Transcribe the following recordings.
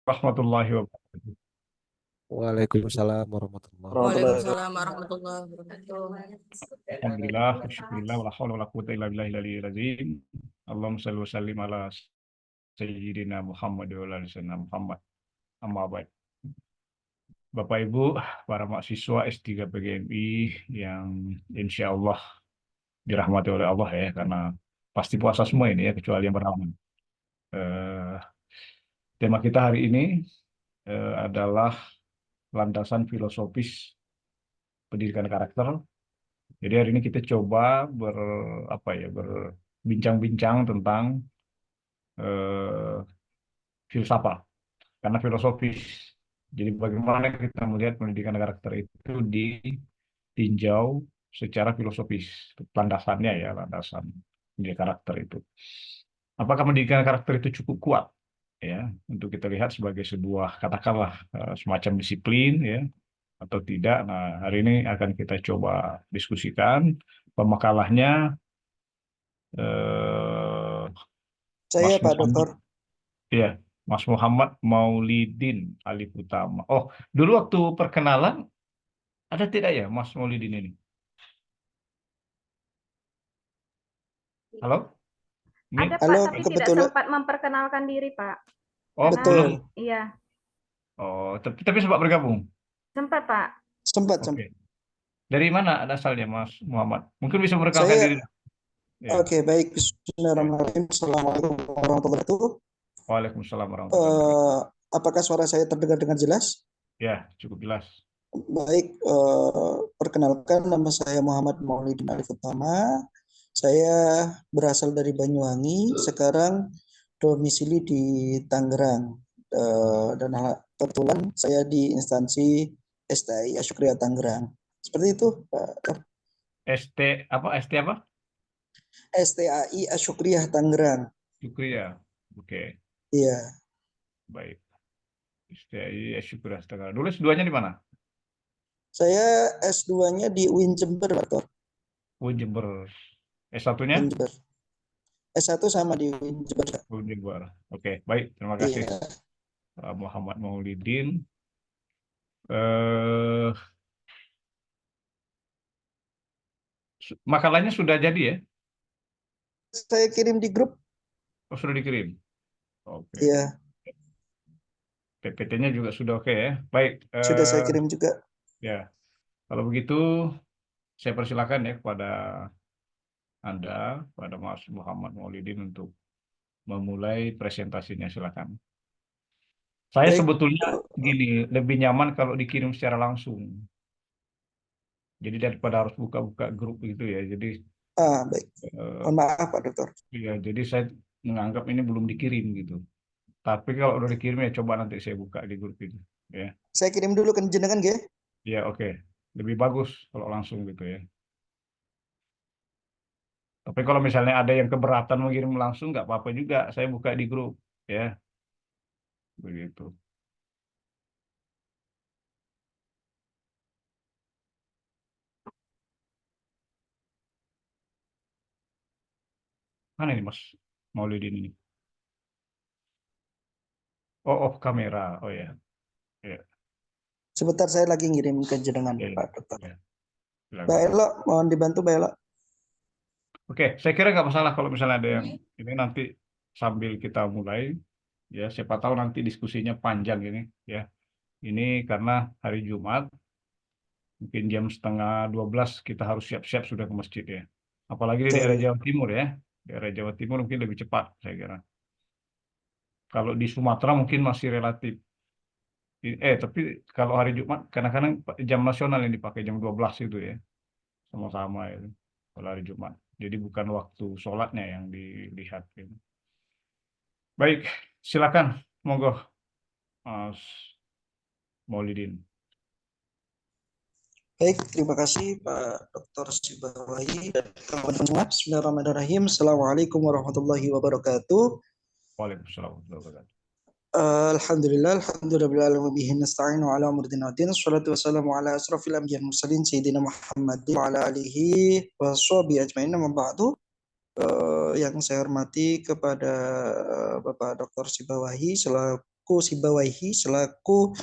Warahmatullahi wabarakatuh. Waalaikumsalam warahmatullahi Warahmatullahi wabarakatuh. wabarakatuh. Waalaikumsalam warahmatullahi wabarakatuh. Alhamdulillah, syukurillah, wala haula wala quwwata illa billahil aliyyil azim. Allahumma shalli wa sallim ala sayyidina Muhammad wa ala ali sayyidina Muhammad. Amma ba'd. Bapak Ibu, para mahasiswa S3 PGMI yang insya Allah dirahmati oleh Allah ya, karena pasti puasa semua ini ya, kecuali yang beramal. Eh, Tema kita hari ini adalah landasan filosofis pendidikan karakter. Jadi hari ini kita coba berbincang-bincang tentang eh, filsafat, karena filosofis. Jadi bagaimana kita melihat pendidikan karakter itu ditinjau secara filosofis, landasannya ya, landasan pendidikan karakter itu. Apakah pendidikan karakter itu cukup kuat ya untuk kita lihat sebagai sebuah katakanlah semacam disiplin ya atau tidak. Nah, hari ini akan kita coba diskusikan. Pemakalahnya Saya Mas Pak Muhammad, Dokter. ya, Mas Muhammad Maulidin Alif Utama. Oh, dulu waktu perkenalan ada tidak ya Mas Maulidin ini? Halo? Ini? Ada Pak, Halo, tapi tidak kebetulan. sempat memperkenalkan diri Pak. Oh, Karena belum. iya, Oh, tapi sempat bergabung. sempat Pak. Sempat. Oke. Dari mana asalnya Mas Muhammad? Mungkin bisa memperkenalkan Saya diri. Ya. Oke, baik. Bismillahirrahmanirrahim. Assalamualaikum warahmatullahi wabarakatuh. Waalaikumsalam warahmatullahi wabarakatuh. Apakah suara saya terdengar dengan jelas? Ya, cukup jelas. Baik, perkenalkan nama saya Muhammad Maulidin Alif Utama. Saya berasal dari Banyuwangi, sekarang domisili di Tangerang. Dan kebetulan saya di instansi STI Asyukriya Tangerang. Seperti itu, Pak. ST apa? ST apa? STAI Asyukriya Tangerang. Syukriya. Oke, Iya. baik. STI syukur astaga. Dulu S2-nya di mana? Saya S2-nya di UIN Jember, Pak Dokter. UIN Jember. S1-nya? UIN Jember. S1 sama di UIN Jember. UIN Jember. Oke, baik. Terima kasih. Iya. Muhammad Maulidin. Eh, Makalahnya sudah jadi ya? Saya kirim di grup. Oh, sudah dikirim. Oke. Iya, PPT-nya juga sudah oke ya. Baik. sudah saya kirim juga. Ya, kalau begitu saya persilakan ya kepada Anda, pada Mas Muhammad Maulidin untuk memulai presentasinya. Silakan. Saya Baik. sebetulnya gini, lebih nyaman kalau dikirim secara langsung. Jadi daripada harus buka-buka grup gitu ya. Jadi Baik. Mohon maaf Pak Dokter. ya, jadi saya menganggap ini belum dikirim gitu. Tapi kalau udah dikirim ya coba nanti saya buka di grup itu. Ya, Saya kirim dulu ke jenengan nggih. ya oke. Lebih bagus kalau langsung gitu ya. Tapi kalau misalnya ada yang keberatan mengirim langsung nggak apa-apa juga. Saya buka di grup ya. Begitu. Mana ini Mas Maulidin ini? Oh, kamera. Oh ya. Ya. Sebentar saya lagi ngirim ke jenengan Ya, Pak Dokter. ya. Silakan. Mbak Elo, mohon dibantu Mbak Elo. Oke, saya kira nggak masalah kalau misalnya ada yang ini nanti sambil kita mulai ya, siapa tahu nanti diskusinya panjang ini ya. Ini karena hari Jumat mungkin jam 11:30 kita harus siap-siap sudah ke masjid ya. Apalagi di daerah Jawa Timur ya. Daerah Jawa Timur mungkin lebih cepat saya kira. Kalau di Sumatera mungkin masih relatif. Tapi kalau hari Jumat kadang-kadang jam nasional yang dipakai jam 12 itu ya. Sama-sama ya. Kalau hari Jumat. Jadi bukan waktu sholatnya yang dilihat. Gitu. Baik, silakan. Monggo, Mas Maulidin. Baik, terima kasih Pak Dr. Sibawahi dan kawan-kawan semua. Bismillahirrahmanirrahim. Assalamualaikum warahmatullahi wabarakatuh. Waalaikumsalam warahmatullahi wabarakatuh. Alhamdulillah bihi nasta'inu ala umuri din wa din. Wassalatu wassalamu ala asrofil anbiya'i wal mursalin sayyidina Muhammadin wa ala alihi wa sahbihi ajmain. Amma ba'du. Yang saya hormati kepada Bapak Dr. Sibawahi aku Sibawaihi selaku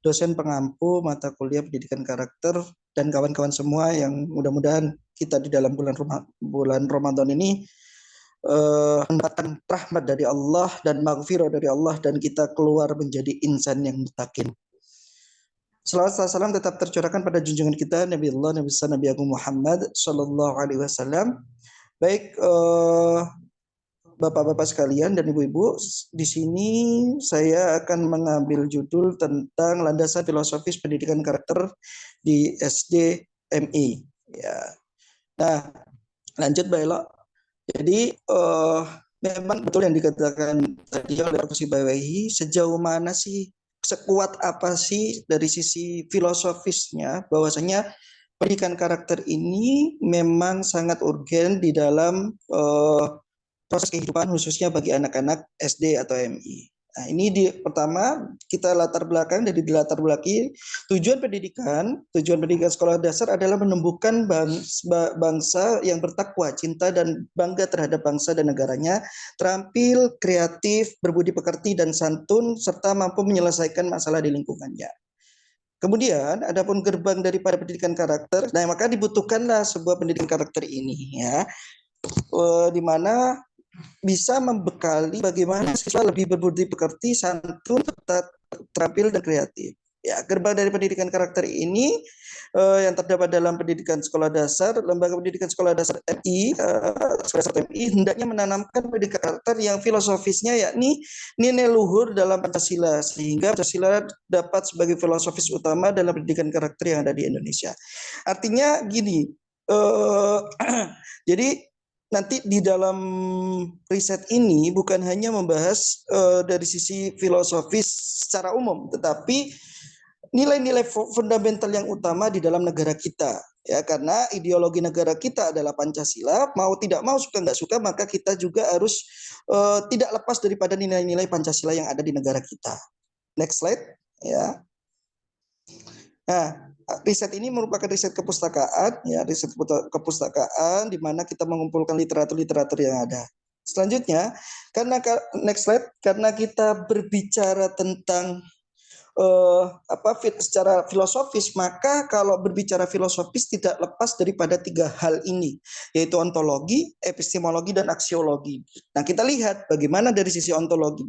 dosen pengampu mata kuliah pendidikan karakter dan kawan-kawan semua yang mudah-mudahan kita di dalam bulan Ramadan ini mendapatkan rahmat dari Allah dan maghfirah dari Allah dan kita keluar menjadi insan yang mutakin. Salawat salam tetap tercurahkan pada junjungan kita Nabi Allah Nabi besar Nabi Agung Muhammad Sallallahu Alaihi Wasallam. Baik Bapak-bapak sekalian dan ibu-ibu, di sini saya akan mengambil judul tentang landasan filosofis pendidikan karakter di SD MI. Ya. Nah, lanjut Mbak Elo. Jadi memang betul yang dikatakan tadi oleh Dr. Sibawaihi, sejauh mana sih, sekuat apa sih dari sisi filosofisnya bahwasanya pendidikan karakter ini memang sangat urgen di dalam proses kehidupan khususnya bagi anak-anak SD atau MI. Nah, ini pertama kita latar belakang tujuan pendidikan sekolah dasar adalah menumbuhkan bangsa yang bertakwa, cinta dan bangga terhadap bangsa dan negaranya, terampil, kreatif, berbudi pekerti dan santun serta mampu menyelesaikan masalah di lingkungannya. Kemudian, adapun gerbang daripada pendidikan karakter, nah maka dibutuhkanlah sebuah pendidikan karakter ini ya, di mana bisa membekali bagaimana siswa lebih berbudi pekerti, santun, terampil dan kreatif. Ya, gerbang dari pendidikan karakter ini yang terdapat dalam pendidikan sekolah dasar, lembaga pendidikan sekolah dasar MI, hendaknya menanamkan pendidikan karakter yang filosofisnya yakni nilai luhur dalam Pancasila, sehingga Pancasila dapat sebagai filosofis utama dalam pendidikan karakter yang ada di Indonesia. Artinya gini, jadi nanti di dalam riset ini bukan hanya membahas dari sisi filosofis secara umum, tetapi nilai-nilai fundamental yang utama di dalam negara kita. Ya, karena ideologi negara kita adalah Pancasila, mau tidak mau, suka nggak suka, maka kita juga harus tidak lepas daripada nilai-nilai Pancasila yang ada di negara kita. Next slide. Ya. Nah, riset ini merupakan riset kepustakaan, ya, riset kepustakaan di mana kita mengumpulkan literatur-literatur yang ada. Selanjutnya, next slide, karena kita berbicara tentang secara filosofis, maka kalau berbicara filosofis tidak lepas daripada 3 hal ini, yaitu ontologi, epistemologi, dan aksiologi. Nah, kita lihat bagaimana dari sisi ontologi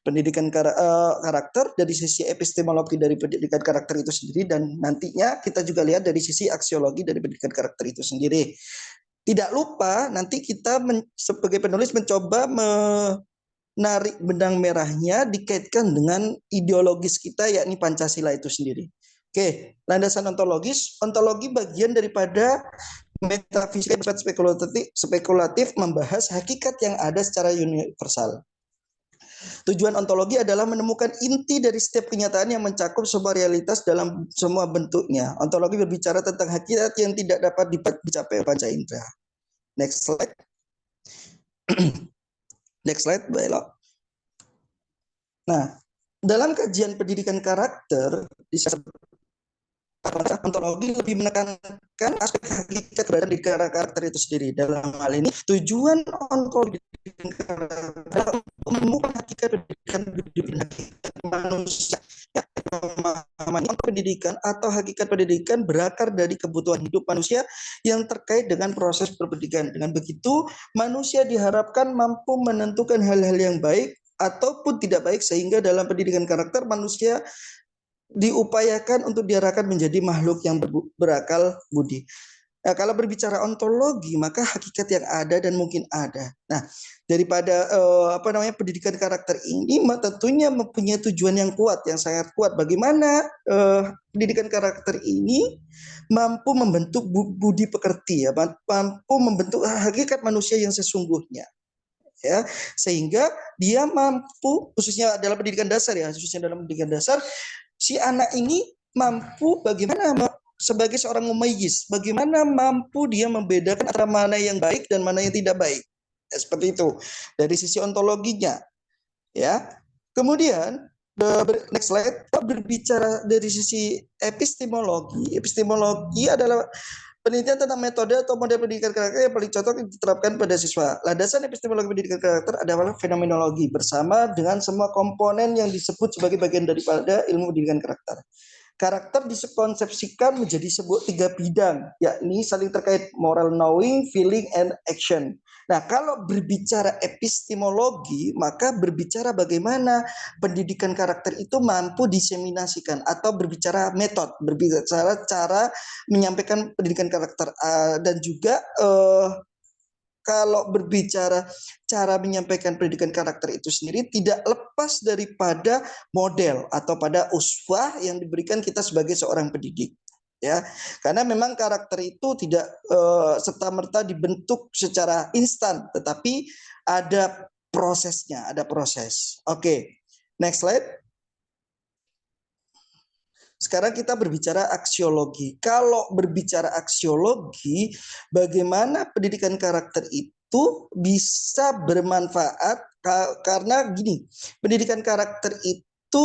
pendidikan karakter, dari sisi epistemologi dari pendidikan karakter itu sendiri, dan nantinya kita juga lihat dari sisi aksiologi dari pendidikan karakter itu sendiri. Tidak lupa nanti kita sebagai penulis mencoba menarik benang merahnya dikaitkan dengan ideologis kita yakni Pancasila itu sendiri. Oke, landasan ontologis. Ontologi bagian daripada metafisika spekulatif membahas hakikat yang ada secara universal. Tujuan ontologi adalah menemukan inti dari setiap kenyataan yang mencakup sebuah realitas dalam semua bentuknya. Ontologi berbicara tentang hakikat yang tidak dapat dicapai panca indera. Next slide. Next slide, Mbak Elo. Nah, dalam kajian pendidikan karakter, ontologi lebih menekankan aspek hakikat keberadaan di karakter itu sendiri. Dalam hal ini, tujuan ontologi adalah menemukan hakikat pendidikan manusia. Pemahaman pendidikan atau hakikat pendidikan berakar dari kebutuhan hidup manusia yang terkait dengan proses pendidikan. Dengan begitu, manusia diharapkan mampu menentukan hal-hal yang baik ataupun tidak baik, sehingga dalam pendidikan karakter manusia diupayakan untuk diarahkan menjadi makhluk yang berakal budi. Nah, kalau berbicara ontologi, maka hakikat yang ada dan mungkin ada. Nah, daripada pendidikan karakter ini tentunya mempunyai tujuan yang kuat, yang sangat kuat. Bagaimana pendidikan karakter ini mampu membentuk budi pekerti, ya, mampu membentuk hakikat manusia yang sesungguhnya. Ya, sehingga dia mampu, khususnya dalam pendidikan dasar, ya, khususnya dalam pendidikan dasar, si anak ini mampu bagaimana sebagai seorang mumayyiz, bagaimana mampu dia membedakan antara mana yang baik dan mana yang tidak baik. Ya, seperti itu dari sisi ontologinya. Ya. Kemudian next slide, berbicara dari sisi epistemologi. Epistemologi adalah penelitian tentang metode atau model pendidikan karakter yang paling cocok diterapkan pada siswa. Landasan epistemologi pendidikan karakter adalah fenomenologi bersama dengan semua komponen yang disebut sebagai bagian daripada ilmu pendidikan karakter. Karakter dikonsepsikan menjadi sebuah 3 bidang, yakni saling terkait moral knowing, feeling, and action. Nah, kalau berbicara epistemologi, maka berbicara bagaimana pendidikan karakter itu mampu diseminasikan, atau berbicara metode, berbicara cara menyampaikan pendidikan karakter, dan juga kalau berbicara cara menyampaikan pendidikan karakter itu sendiri tidak lepas daripada model atau pada uswah yang diberikan kita sebagai seorang pendidik, ya. Karena memang karakter itu tidak serta-merta dibentuk secara instan, tetapi ada prosesnya, ada proses. Oke, next slide. Sekarang kita berbicara aksiologi. Kalau berbicara aksiologi, bagaimana pendidikan karakter itu bisa bermanfaat, karena gini, pendidikan karakter itu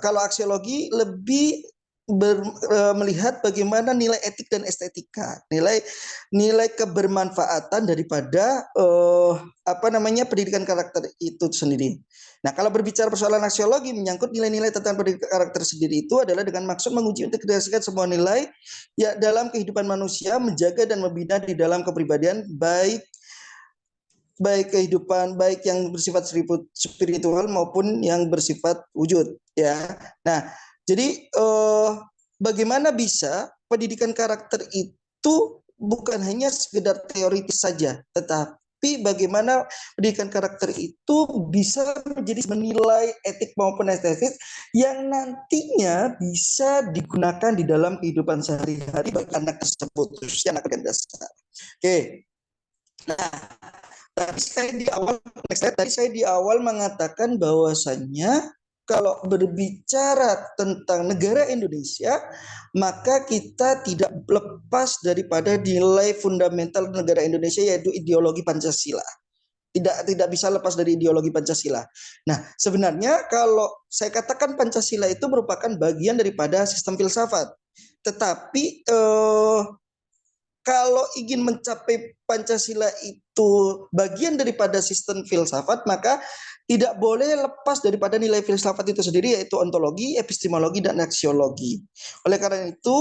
kalau aksiologi lebih melihat bagaimana nilai etik dan estetika, nilai kebermanfaatan daripada pendidikan karakter itu sendiri. Nah, kalau berbicara persoalan aksiologi menyangkut nilai-nilai tentang pendidikan karakter sendiri itu adalah dengan maksud menguji integrasikan semua nilai ya dalam kehidupan manusia, menjaga dan membina di dalam kepribadian baik kehidupan baik yang bersifat spiritual maupun yang bersifat wujud, ya. Nah, jadi bagaimana bisa pendidikan karakter itu bukan hanya sekedar teoritis saja, tetapi bagaimana pendidikan karakter itu bisa menjadi menilai etik maupun estetis yang nantinya bisa digunakan di dalam kehidupan sehari-hari bagi anak tersebut, khususnya anak dasar. Oke. Nah, tadi saya di awal mengatakan bahwasannya kalau berbicara tentang negara Indonesia, maka kita tidak lepas daripada nilai fundamental negara Indonesia, yaitu ideologi Pancasila. Tidak bisa lepas dari ideologi Pancasila. Nah, sebenarnya kalau saya katakan Pancasila itu merupakan bagian daripada sistem filsafat. Tetapi kalau ingin mencapai Pancasila itu bagian daripada sistem filsafat, maka tidak boleh lepas daripada nilai filsafat itu sendiri, yaitu ontologi, epistemologi, dan aksiologi. Oleh karena itu,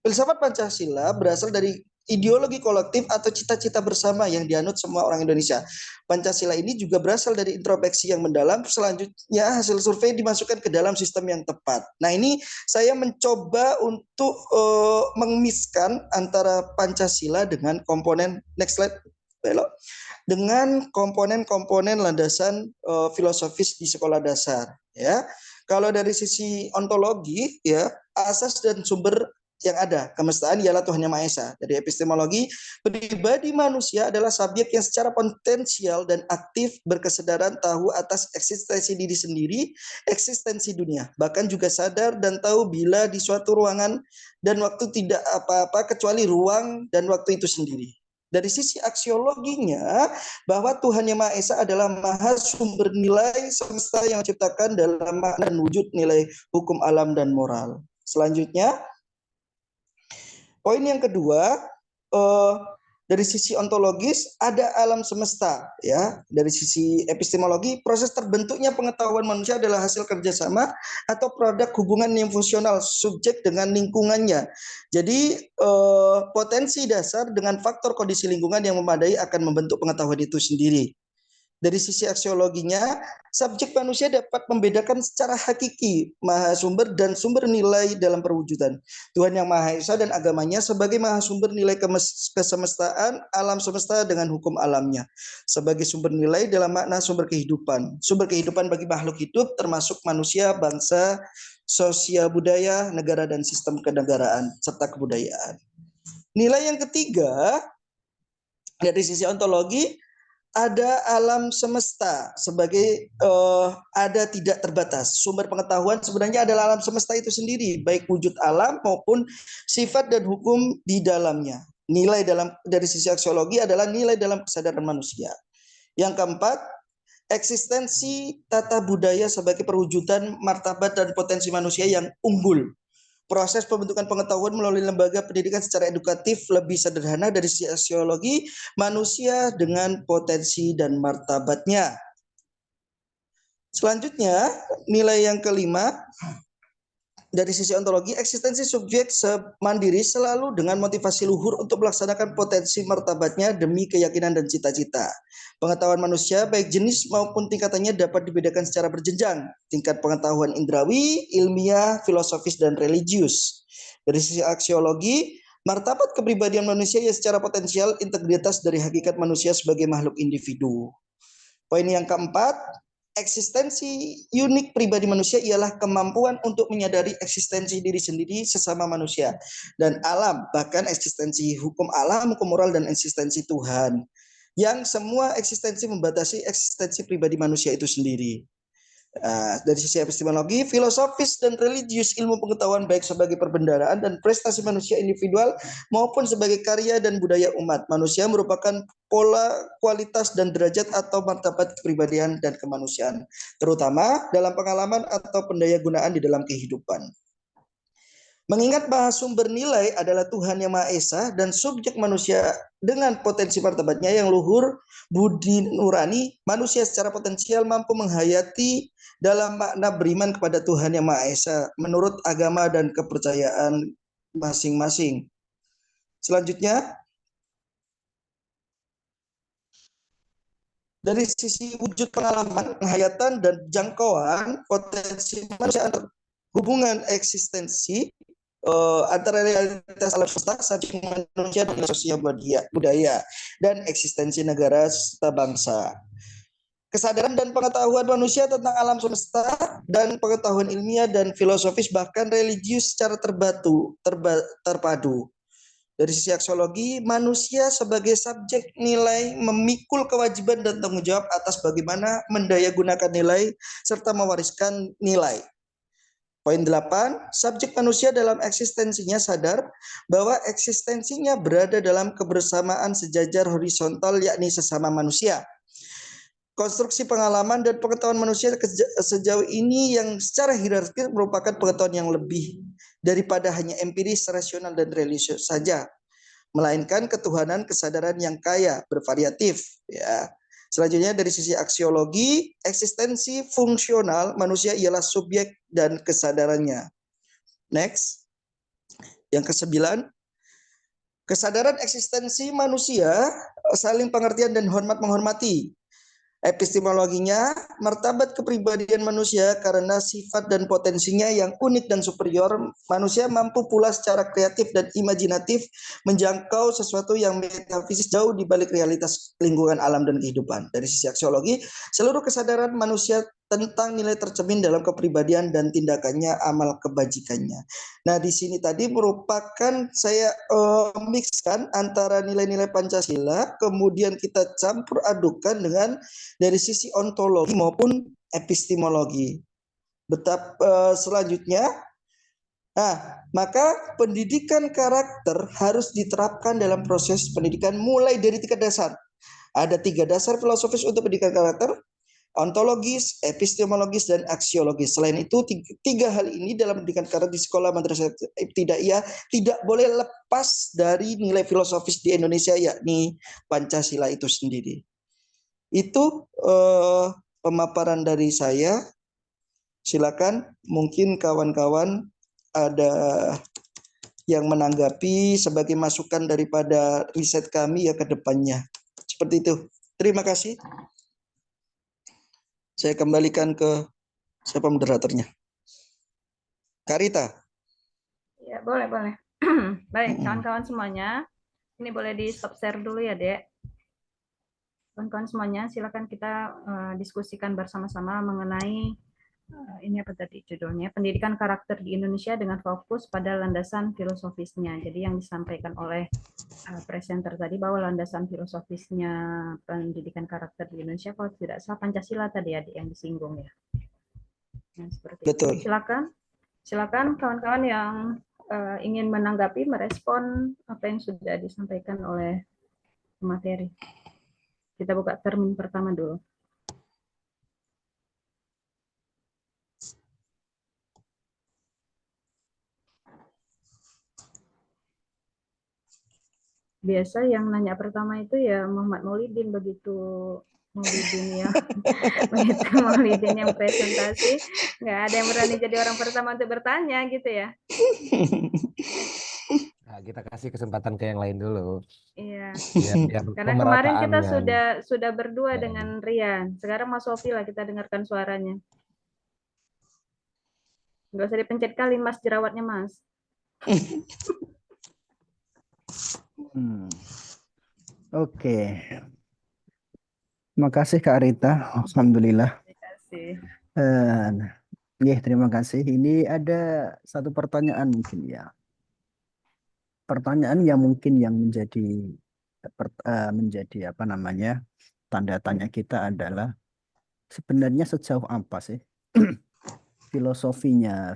filsafat Pancasila berasal dari ideologi kolektif atau cita-cita bersama yang dianut semua orang Indonesia. Pancasila ini juga berasal dari introspeksi yang mendalam, selanjutnya hasil survei dimasukkan ke dalam sistem yang tepat. Nah, ini saya mencoba untuk mengemiskan antara Pancasila dengan komponen, next slide, belok, dengan komponen-komponen landasan filosofis di sekolah dasar, ya. Kalau dari sisi ontologi, ya, asas dan sumber yang ada kemestaan ialah Tuhan Yang Maha Esa. Dari epistemologi, pribadi manusia adalah subjek yang secara potensial dan aktif berkesadaran tahu atas eksistensi diri sendiri, eksistensi dunia, bahkan juga sadar dan tahu bila di suatu ruangan dan waktu tidak apa-apa kecuali ruang dan waktu itu sendiri. Dari sisi aksiologinya, bahwa Tuhan Yang Maha Esa adalah maha sumber nilai semesta yang menciptakan dalam makna dan wujud nilai hukum alam dan moral. Selanjutnya, poin yang kedua, dari sisi ontologis ada alam semesta, ya. Dari sisi epistemologi, proses terbentuknya pengetahuan manusia adalah hasil kerjasama atau produk hubungan yang fungsional subjek dengan lingkungannya. Jadi potensi dasar dengan faktor kondisi lingkungan yang memadai akan membentuk pengetahuan itu sendiri. Dari sisi aksiologinya, subjek manusia dapat membedakan secara hakiki maha sumber dan sumber nilai dalam perwujudan. Tuhan Yang Maha Esa dan agamanya sebagai maha sumber nilai kesemestaan, alam semesta dengan hukum alamnya. Sebagai sumber nilai dalam makna sumber kehidupan. Sumber kehidupan bagi makhluk hidup termasuk manusia, bangsa, sosial budaya, negara, dan sistem kenegaraan, serta kebudayaan. Nilai yang ketiga, dari sisi ontologi, ada alam semesta sebagai ada tidak terbatas. Sumber pengetahuan sebenarnya adalah alam semesta itu sendiri, baik wujud alam maupun sifat dan hukum di dalamnya. Nilai dari sisi aksiologi adalah nilai dalam kesadaran manusia. Yang keempat, eksistensi tata budaya sebagai perwujudan martabat dan potensi manusia yang unggul. proses pembentukan pengetahuan melalui lembaga pendidikan secara edukatif lebih sederhana dari sisi aksiologi manusia dengan potensi dan martabatnya. Selanjutnya, nilai yang kelima, dari sisi ontologi, eksistensi subjek mandiri selalu dengan motivasi luhur untuk melaksanakan potensi martabatnya demi keyakinan dan cita-cita. Pengetahuan manusia baik jenis maupun tingkatannya dapat dibedakan secara berjenjang. Tingkat pengetahuan indrawi, ilmiah, filosofis, dan religius. Dari sisi aksiologi, martabat kepribadian manusia yang secara potensial integritas dari hakikat manusia sebagai makhluk individu. Poin yang keempat, eksistensi unik pribadi manusia ialah kemampuan untuk menyadari eksistensi diri sendiri sesama manusia dan alam, bahkan eksistensi hukum alam, hukum moral, dan eksistensi Tuhan. Yang semua eksistensi membatasi eksistensi pribadi manusia itu sendiri. Dari sisi epistemologi, filosofis, dan religius, ilmu pengetahuan baik sebagai perbendaharaan dan prestasi manusia individual maupun sebagai karya dan budaya umat. Manusia merupakan pola, kualitas, dan derajat atau martabat kepribadian dan kemanusiaan, terutama dalam pengalaman atau pendayagunaan di dalam kehidupan. Mengingat bahwa sumber nilai adalah Tuhan Yang Maha Esa dan subjek manusia dengan potensi martabatnya yang luhur, budi nurani, manusia secara potensial mampu menghayati dalam makna beriman kepada Tuhan Yang Maha Esa menurut agama dan kepercayaan masing-masing. Selanjutnya, dari sisi wujud pengalaman, penghayatan, dan jangkauan potensi manusia antar hubungan eksistensi antara realitas alam semesta, subjek manusia, dan sosial budaya, dan eksistensi negara serta bangsa. Kesadaran dan pengetahuan manusia tentang alam semesta dan pengetahuan ilmiah dan filosofis bahkan religius secara terpadu. Dari sisi aksiologi, manusia sebagai subjek nilai memikul kewajiban dan tanggung jawab atas bagaimana mendayagunakan nilai serta mewariskan nilai. Poin 8, subjek manusia dalam eksistensinya sadar bahwa eksistensinya berada dalam kebersamaan sejajar horizontal yakni sesama manusia. Konstruksi pengalaman dan pengetahuan manusia sejauh ini yang secara hierarkis merupakan pengetahuan yang lebih daripada hanya empiris, rasional, dan religius saja, melainkan ketuhanan kesadaran yang kaya, bervariatif. Ya. Selanjutnya dari sisi aksiologi, eksistensi fungsional manusia ialah subjek dan kesadarannya. Next. Yang ke-9, kesadaran eksistensi manusia saling pengertian dan hormat menghormati. Epistemologinya, martabat kepribadian manusia karena sifat dan potensinya yang unik dan superior, manusia mampu pula secara kreatif dan imajinatif menjangkau sesuatu yang metafisik jauh di balik realitas lingkungan alam dan kehidupan. Dari sisi aksiologi, seluruh kesadaran manusia tentang nilai tercermin dalam kepribadian dan tindakannya, amal kebajikannya. Nah, di sini tadi merupakan saya mixkan antara nilai-nilai Pancasila, kemudian kita campur adukan dengan dari sisi ontologi maupun epistemologi. Selanjutnya, maka pendidikan karakter harus diterapkan dalam proses pendidikan mulai dari tingkat dasar. Ada 3 dasar filosofis untuk pendidikan karakter, ontologis, epistemologis, dan aksiologis. Selain itu, 3 hal ini dalam pendidikan karakter di sekolah madrasah ibtidaiyah tidak boleh lepas dari nilai filosofis di Indonesia, yakni Pancasila itu sendiri. Itu pemaparan dari saya. Silakan, mungkin kawan-kawan ada yang menanggapi sebagai masukan daripada riset kami ya ke depannya. Seperti itu. Terima kasih. Saya kembalikan ke siapa moderatornya. Karita. Ya, boleh. Baik, kawan-kawan semuanya. Ini boleh di stop share dulu ya, Dek. Kawan-kawan semuanya, silakan kita diskusikan bersama-sama mengenai ini apa tadi judulnya, pendidikan karakter di Indonesia dengan fokus pada landasan filosofisnya. Jadi yang disampaikan oleh presenter tadi bahwa landasan filosofisnya pendidikan karakter di Indonesia kalau tidak salah Pancasila tadi ya yang disinggung ya. Nah, seperti Betul. itu. Silakan kawan-kawan yang ingin menanggapi, merespon apa yang sudah disampaikan oleh materi. Kita buka termin pertama dulu. biasa yang nanya pertama itu ya Muhammad Maulidin, begitu Maulidin yang presentasi, nggak ada yang berani jadi orang pertama untuk bertanya gitu ya. Nah, kita kasih kesempatan ke yang lain dulu. Iya. Biar Karena kemarin kita pemerataan kan. sudah berdua Nah, dengan Rian. Sekarang Mas Sofi lah kita dengarkan suaranya. Nggak usah dipencet kali Mas jerawatnya Mas. Oke. Terima kasih Kak Rita. Alhamdulillah. Terima kasih. Terima kasih. Ini ada satu pertanyaan mungkin ya. Pertanyaan yang mungkin yang menjadi apa namanya tanda tanya kita adalah sebenarnya sejauh apa sih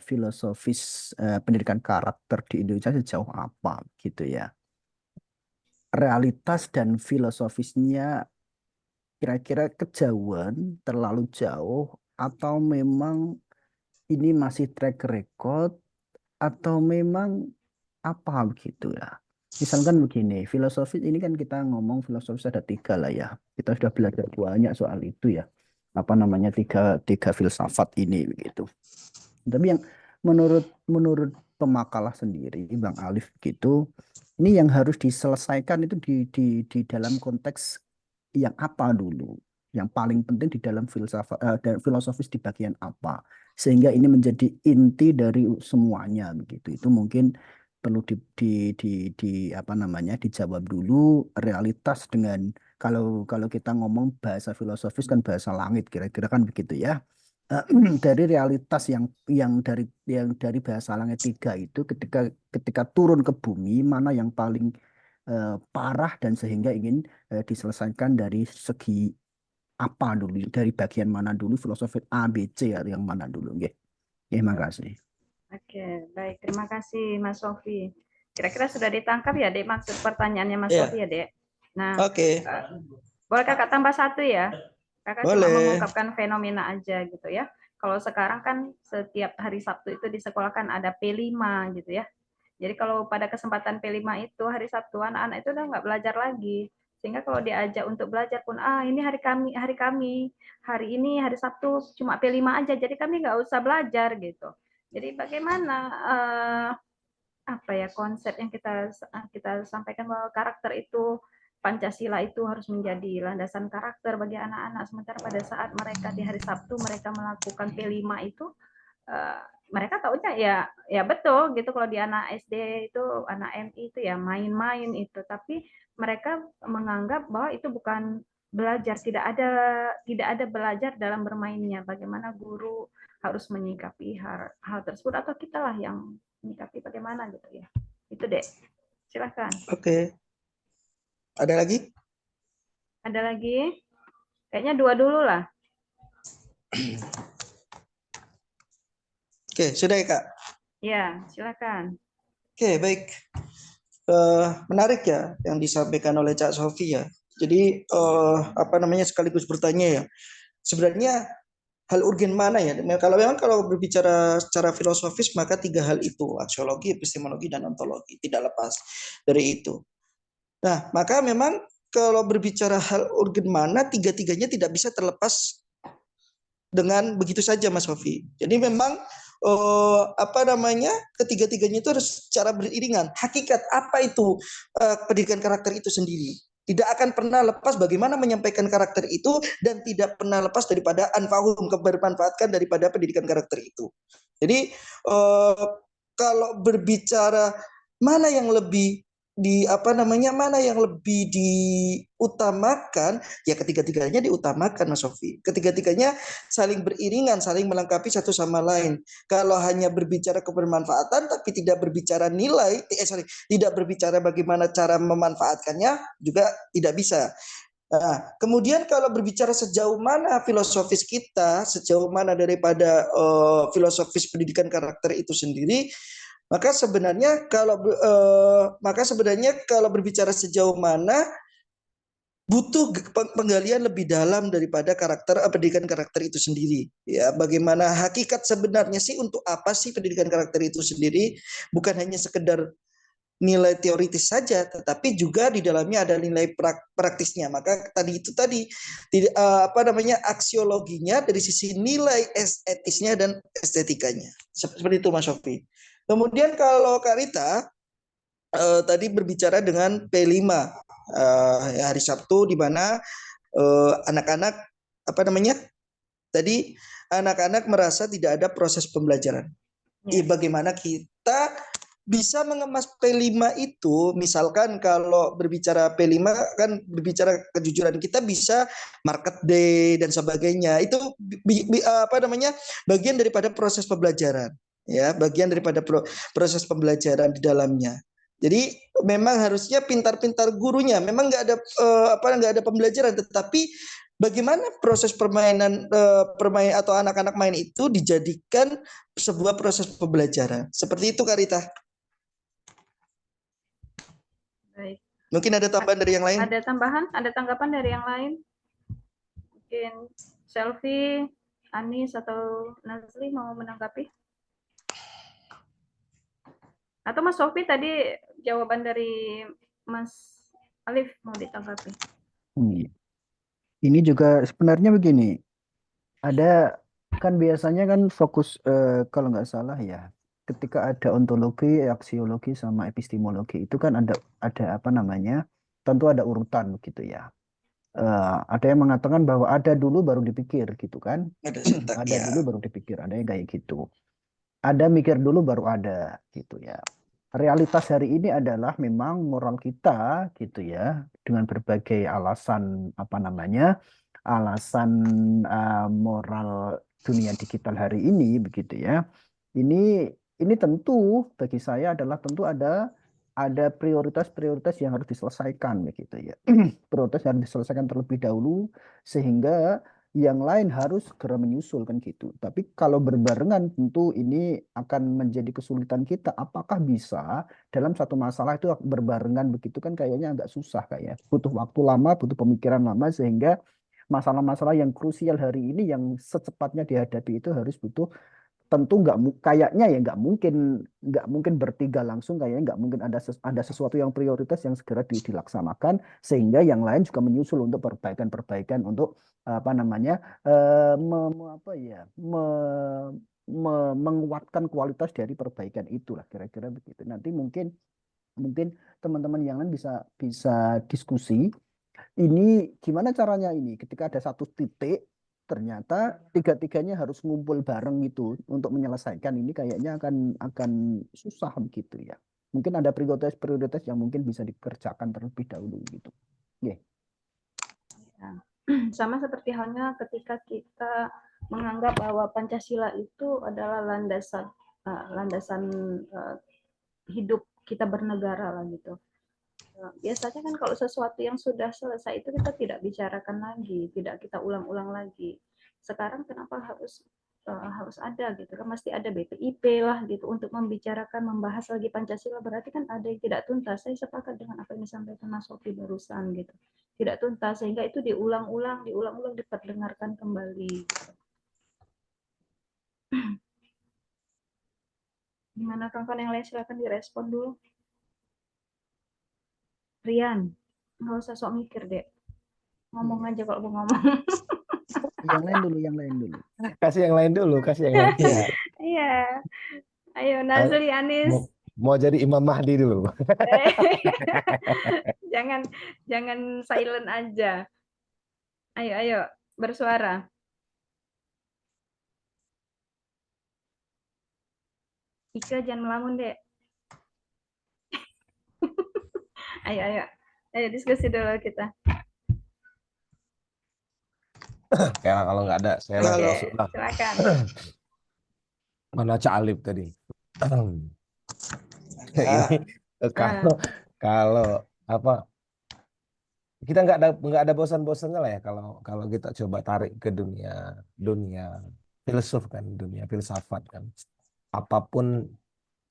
filosofis pendidikan karakter di Indonesia sejauh apa gitu ya. Realitas dan filosofisnya kira-kira kejauhan, terlalu jauh, atau memang ini masih track record, atau memang apa begitu ya. Misalkan begini, filosofis ini kan kita ngomong filosofis ada 3 lah ya. Kita sudah belajar banyak soal itu ya. Apa namanya tiga filsafat ini begitu. Tapi yang menurut pemakalah sendiri, Bang Alif gitu, ini yang harus diselesaikan itu di dalam konteks yang apa dulu, yang paling penting di dalam dan filosofis di bagian apa, sehingga ini menjadi inti dari semuanya begitu. Itu mungkin perlu apa namanya dijawab dulu realitas dengan kalau kita ngomong bahasa filosofis kan bahasa langit kira-kira kan begitu ya. Dari realitas yang dari bahasa langit 3 itu ketika turun ke bumi mana yang paling parah dan sehingga ingin diselesaikan dari segi apa dulu, dari bagian mana dulu, filosofi A, B, C atau yang mana dulu, nggih. Terima kasih. Oke, baik. Terima kasih Mas Sofi. Kira-kira sudah ditangkap ya, Dek, maksud pertanyaannya Mas Iya. Sofi ya, Dek? Nah, Oke, boleh Kakak tambah satu ya? Kakak cuma boleh. mengungkapkan fenomena aja gitu ya. Kalau sekarang kan setiap hari Sabtu itu di sekolah kan ada P5 gitu ya. Jadi kalau pada kesempatan P5 itu hari Sabtu anak-anak itu udah nggak belajar lagi. Sehingga kalau diajak untuk belajar pun ini hari kami, hari ini hari Sabtu cuma P5 aja. Jadi kami nggak usah belajar gitu. Jadi bagaimana apa ya konsep yang kita sampaikan bahwa karakter itu Pancasila itu harus menjadi landasan karakter bagi anak-anak, sementara pada saat mereka di hari Sabtu mereka melakukan P5 itu mereka taunya ya betul gitu, kalau di anak SD itu anak MI itu ya main-main itu, tapi mereka menganggap bahwa itu bukan belajar, tidak ada belajar dalam bermainnya. Bagaimana guru harus menyikapi hal tersebut, atau kita lah yang menyikapi bagaimana gitu ya. Itu deh. Silakan. Oke. Ada lagi? Ada lagi? Kayaknya 2 dulu lah. Oke, sudah ya Kak? Ya, silakan. Oke, baik. Menarik ya yang disampaikan oleh Cak Sofi ya. Jadi apa namanya sekaligus bertanya ya. Sebenarnya hal urgen mana ya? Kalau berbicara secara filosofis maka 3 hal itu, aksiologi, epistemologi, dan ontologi, tidak lepas dari itu. Nah, maka memang kalau berbicara hal urgen mana, 3-tiganya tidak bisa terlepas dengan begitu saja Mas Sofi. Jadi memang apa namanya ketiga-tiganya itu harus secara beriringan. Hakikat apa itu pendidikan karakter itu sendiri tidak akan pernah lepas bagaimana menyampaikan karakter itu, dan tidak pernah lepas daripada anfahum, kebermanfaatkan daripada pendidikan karakter itu. Jadi kalau berbicara mana yang lebih mana yang lebih diutamakan, ya ketiga-tiganya diutamakan Mas Sofi. Ketiga-tiganya saling beriringan, saling melengkapi satu sama lain. Kalau hanya berbicara kebermanfaatan tapi tidak berbicara nilai, tidak berbicara bagaimana cara memanfaatkannya juga tidak bisa. Nah, kemudian kalau berbicara sejauh mana filosofis kita, sejauh mana daripada filosofis pendidikan karakter itu sendiri, maka sebenarnya kalau berbicara sejauh mana butuh penggalian lebih dalam daripada pendidikan karakter itu sendiri. Ya, bagaimana hakikat sebenarnya sih, untuk apa sih pendidikan karakter itu sendiri? Bukan hanya sekedar nilai teoritis saja, tetapi juga di dalamnya ada nilai praktisnya. Maka tadi tidak aksiologinya dari sisi nilai etisnya dan estetikanya. Seperti itu Mas Sofi. Kemudian kalau Kak Rita tadi berbicara dengan P5 hari Sabtu, di mana anak-anak tadi anak-anak merasa tidak ada proses pembelajaran. Bagaimana kita bisa mengemas P5 itu, misalkan kalau berbicara P5 kan berbicara kejujuran, kita bisa market day dan sebagainya. Itu bagian daripada proses pembelajaran, ya, bagian daripada proses pembelajaran di dalamnya. Jadi memang harusnya pintar-pintar gurunya. Memang nggak ada pembelajaran, tetapi bagaimana proses permainan atau anak-anak main itu dijadikan sebuah proses pembelajaran. Seperti itu Kak Rita. Baik. Mungkin ada tambahan dari yang lain? Ada tambahan? Ada tanggapan dari yang lain? Mungkin Selfie, Anis, atau Nazli mau menanggapi? Atau Mas Sofi tadi jawaban dari Mas Alif mau ditanggapi? Ini juga sebenarnya begini, ada kan biasanya kan fokus kalau nggak salah ya, ketika ada ontologi, aksiologi sama epistemologi itu kan ada apa namanya, tentu ada urutan begitu ya. Ada yang mengatakan bahwa ada dulu baru dipikir gitu kan, ada dulu baru dipikir, ada yang kayak gitu. Ada mikir dulu baru ada gitu ya. Realitas hari ini adalah memang moral kita gitu ya, dengan berbagai alasan alasan moral dunia digital hari ini begitu ya. Ini tentu bagi saya adalah tentu ada prioritas-prioritas yang harus diselesaikan begitu ya. Prioritas yang harus diselesaikan terlebih dahulu sehingga yang lain harus segera menyusul kan gitu. Tapi kalau berbarengan tentu ini akan menjadi kesulitan kita. Apakah bisa dalam satu masalah itu berbarengan begitu kan kayaknya agak susah kayaknya. Butuh waktu lama, butuh pemikiran lama sehingga masalah-masalah yang krusial hari ini yang secepatnya dihadapi itu harus butuh tentu kayaknya ya nggak mungkin bertiga langsung, kayaknya nggak mungkin ada sesuatu yang prioritas yang segera dilaksanakan sehingga yang lain juga menyusul untuk perbaikan untuk menguatkan kualitas dari perbaikan itulah kira-kira begitu. Nanti mungkin teman-teman yang lain bisa diskusi ini gimana caranya ini ketika ada satu titik ternyata tiga-tiganya harus ngumpul bareng itu untuk menyelesaikan ini kayaknya akan susah begitu ya. Mungkin ada prioritas yang mungkin bisa dikerjakan terlebih dahulu gitu. Yeah. Sama seperti halnya ketika kita menganggap bahwa Pancasila itu adalah landasan hidup kita bernegara lah gitu. Biasanya kan kalau sesuatu yang sudah selesai itu kita tidak bicarakan lagi, tidak kita ulang-ulang lagi. Sekarang kenapa harus ada gitu kan, mesti ada BPIP lah gitu untuk membahas lagi Pancasila, berarti kan ada yang tidak tuntas. Saya sepakat dengan apa yang disampaikan Mas Sofi barusan gitu, tidak tuntas sehingga itu diulang-ulang diperdengarkan kembali gitu. Gimana kawan-kawan yang lain, silakan direspon dulu. Rian, nggak usah sok mikir deh, ngomong aja kalau mau ngomong. Yang lain dulu. Kasih yang lain dulu. Iya. Ayo Nazli, Anis. Mau jadi Imam Mahdi dulu. Jangan silent aja. Ayo bersuara. Ika jangan melamun, Dek. Ayo diskusi dulu kita. Kayak kalau nggak ada, saya langsung lah. Silakan. Mana Cak Alif tadi? Ini kalau apa? Kita nggak ada bosan-bosannya lah ya kalau kita coba tarik ke dunia filsuf kan, dunia filsafat kan. Apapun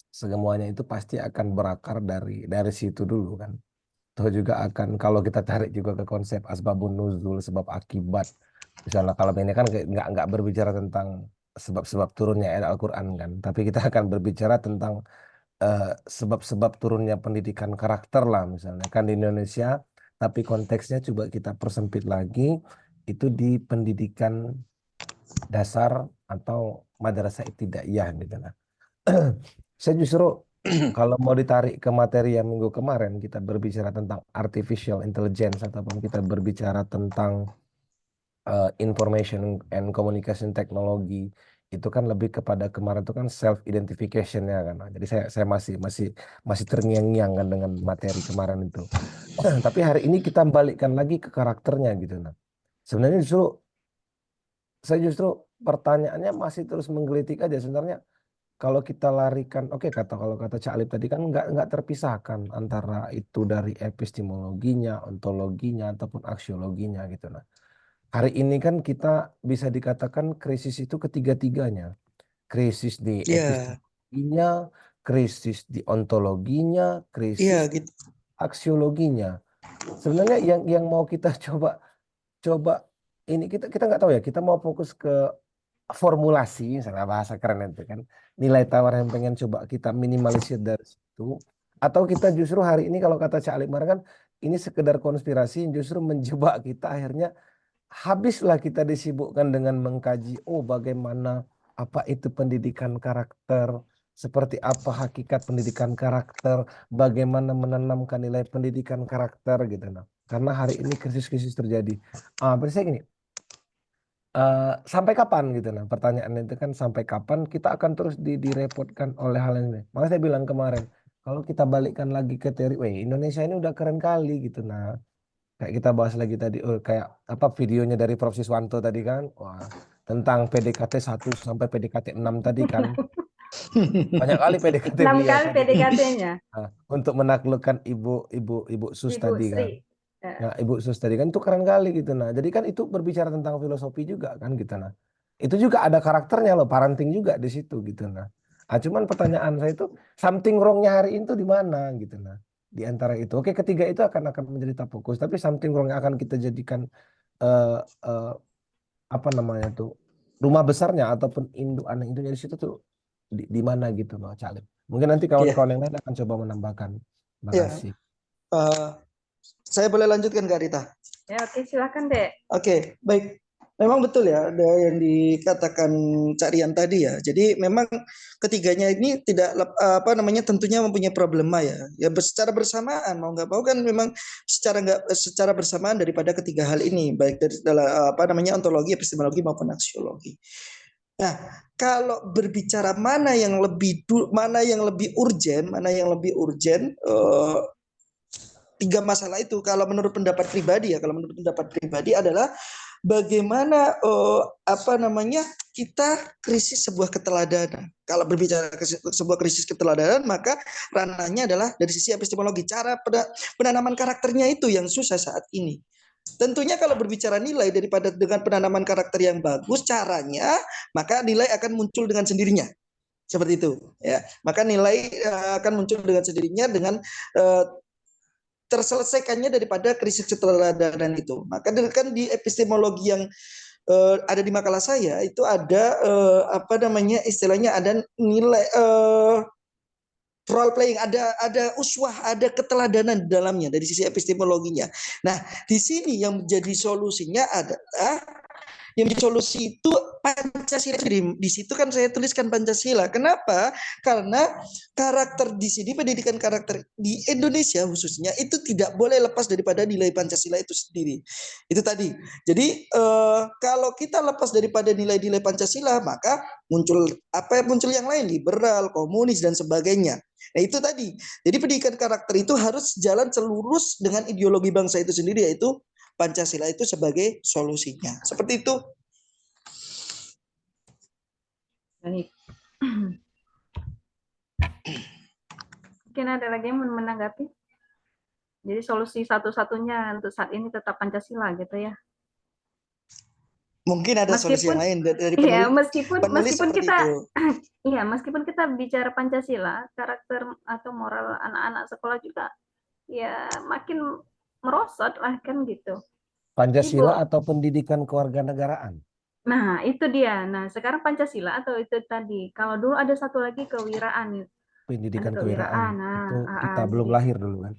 semuanya itu pasti akan berakar dari situ dulu kan. Atau juga akan kalau kita tarik juga ke konsep asbabun nuzul, sebab akibat. Misalnya kalau ini kan nggak berbicara tentang sebab-sebab turunnya ayat Al-Quran kan, tapi kita akan berbicara tentang sebab-sebab turunnya pendidikan karakter lah misalnya kan di Indonesia, tapi konteksnya coba kita persempit lagi, itu di pendidikan dasar atau madrasah ibtidaiyah gitu lah. Saya justru kalau mau ditarik ke materi yang minggu kemarin kita berbicara tentang artificial intelligence ataupun kita berbicara tentang information and communication technology, itu kan lebih kepada kemarin itu kan self identification ya kan. Nah, jadi saya masih terngiang-ngiang kan dengan materi kemarin itu. Tapi hari ini kita balikkan lagi ke karakternya gitu. Nah, sebenarnya saya justru pertanyaannya masih terus menggelitik aja sebenarnya. Kalau kita larikan, oke, kalau kata Cak Alip tadi kan nggak terpisahkan antara itu dari epistemologinya, ontologinya ataupun aksiologinya gitu. Nah, hari ini kan kita bisa dikatakan krisis itu ketiga-tiganya. Krisis di Ya, epistemologinya, krisis di ontologinya, iya krisis gitu. aksiologinya. Sebenarnya yang mau kita coba ini kita nggak tahu ya, kita mau fokus ke formulasi, misalnya bahasa keren itu kan, nilai tawar yang pengen coba kita minimalisir dari situ, atau kita justru hari ini kalau kata Cak Alip kemarin kan ini sekedar konspirasi yang justru menjebak kita, akhirnya habislah kita disibukkan dengan mengkaji, oh bagaimana, apa itu pendidikan karakter, seperti apa hakikat pendidikan karakter, bagaimana menanamkan nilai pendidikan karakter gitu. Nah, karena hari ini krisis-krisis terjadi. Berarti saya gini, sampai kapan gitu nah pertanyaan itu kan, sampai kapan kita akan terus direpotkan oleh hal ini. Makanya saya bilang kemarin, kalau kita balikkan lagi ke teori, Indonesia ini udah keren kali gitu. Nah, kayak kita bahas lagi tadi, kayak apa videonya dari Prof. Siswanto tadi kan, wah, tentang PDKT 1 sampai PDKT 6 tadi kan, banyak kali PDKT 6 beliau kali tadi. PDKT-nya, Nah, untuk menaklukkan ibu sus Ibu tadi kan. Sri. Ya. Ya, Ibu Sus tadi kan itu keren kali gitu. Nah, jadi kan itu berbicara tentang filosofi juga kan gitu. Nah, itu juga ada karakternya loh, parenting juga di situ gitu. Nah, cuman pertanyaan saya itu something wrong-nya hari itu di mana gitu. Nah, di antara itu. Oke, ketiga itu akan menjadi top fokus, tapi something wrong yang akan kita jadikan eh, eh, apa namanya tuh rumah besarnya ataupun induk anak itu di situ tuh di mana gitu loh, Calim. Mungkin nanti Iya, kawan-kawan yang lain akan coba menambahkan. Terima iya. kasih. Eh, saya boleh lanjutkan Kak Rita? Ya, oke, silakan Dek. Oke, baik. Memang betul ya ada yang dikatakan Cak Rian tadi ya. Jadi memang ketiganya ini tidak apa namanya tentunya mempunyai problema ya. Ya secara bersamaan mau nggak mau kan memang secara bersamaan daripada ketiga hal ini baik dari dalam apa namanya ontologi, epistemologi maupun aksiologi. Nah, kalau berbicara mana yang lebih urgen, tiga masalah itu kalau menurut pendapat pribadi adalah bagaimana apa namanya kita krisis sebuah keteladanan. Kalau berbicara sebuah krisis keteladanan, maka ranahnya adalah dari sisi epistemologi, cara penanaman karakternya itu yang susah saat ini. Tentunya kalau berbicara nilai daripada dengan penanaman karakter yang bagus caranya, maka nilai akan muncul dengan sendirinya. Seperti itu ya. Maka nilai akan muncul dengan sendirinya dengan terselesaikannya daripada krisis keteladanan itu. Maka kan di epistemologi yang ada di makalah saya itu ada apa namanya istilahnya ada nilai role playing, ada uswah, ada keteladanan di dalamnya dari sisi epistemologinya. Nah, di sini yang menjadi solusinya adalah yang menjadi solusi itu Pancasila. Di situ kan saya tuliskan Pancasila. Kenapa? Karena karakter di sini, pendidikan karakter di Indonesia khususnya itu tidak boleh lepas daripada nilai Pancasila itu sendiri. Itu tadi. Jadi kalau kita lepas daripada nilai-nilai Pancasila, maka muncul yang lain, liberal, komunis dan sebagainya. Nah itu tadi. Jadi pendidikan karakter itu harus jalan selurus dengan ideologi bangsa itu sendiri, yaitu Pancasila itu sebagai solusinya. Seperti itu. Baik. Mungkin ada lagi yang mau menanggapi? Jadi solusi satu-satunya untuk saat ini tetap Pancasila gitu ya. Mungkin ada solusi yang lain dari Iya, penulis meskipun seperti kita itu. iya, meskipun kita bicara Pancasila, karakter atau moral anak-anak sekolah juga ya makin merosot lah kan gitu. Pancasila Ibu. atau pendidikan kewarganegaraan? Nah, itu dia. Nah, sekarang Pancasila atau itu tadi. Kalau dulu ada satu lagi kewiraan. pendidikan kewiraan. kewiraan Nah, itu kita belum gitu. lahir dulu kan.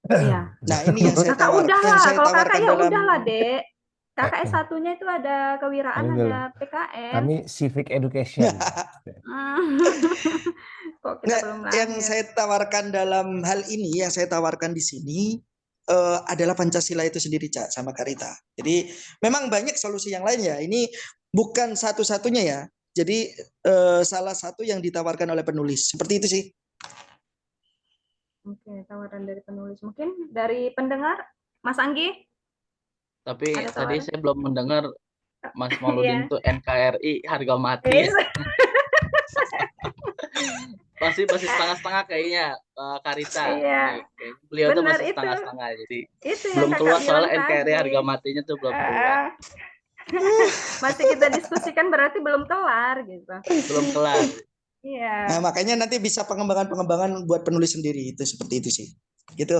Iya. Nah, ini yang saya Kakak udah lah. Kalau kakak tawarkan ya dalam udah lah, Dek. Kakak S1-nya itu ada kewiraan, Kami ada belum. PKN. Kami civic education. Kok kita Nggak, belum yang lahir? saya tawarkan dalam hal ini, yang saya tawarkan di sini adalah Pancasila itu sendiri, Cak, sama Karita. Jadi memang banyak solusi yang lain ya. Ini bukan satu-satunya ya. Jadi salah satu yang ditawarkan oleh penulis. Seperti itu sih. Oke, tawaran dari penulis. Mungkin dari pendengar, Mas Anggi? Tapi Ada tadi tawaran? saya belum mendengar Mas Mauludin Iya. tuh NKRI harga mati. Yes. Masih setengah-setengah kayaknya Karita. Iya. Nih, kayaknya beliau tuh Benar, masih itu. setengah-setengah. Jadi Itu yang belum kakak keluar bilang soalnya NKRI tadi. harga matinya tuh belum keluar. Masih kita diskusikan berarti belum kelar gitu. Belum kelar. Iya. Nah, makanya nanti bisa pengembangan buat penulis sendiri itu seperti itu sih. Gitu.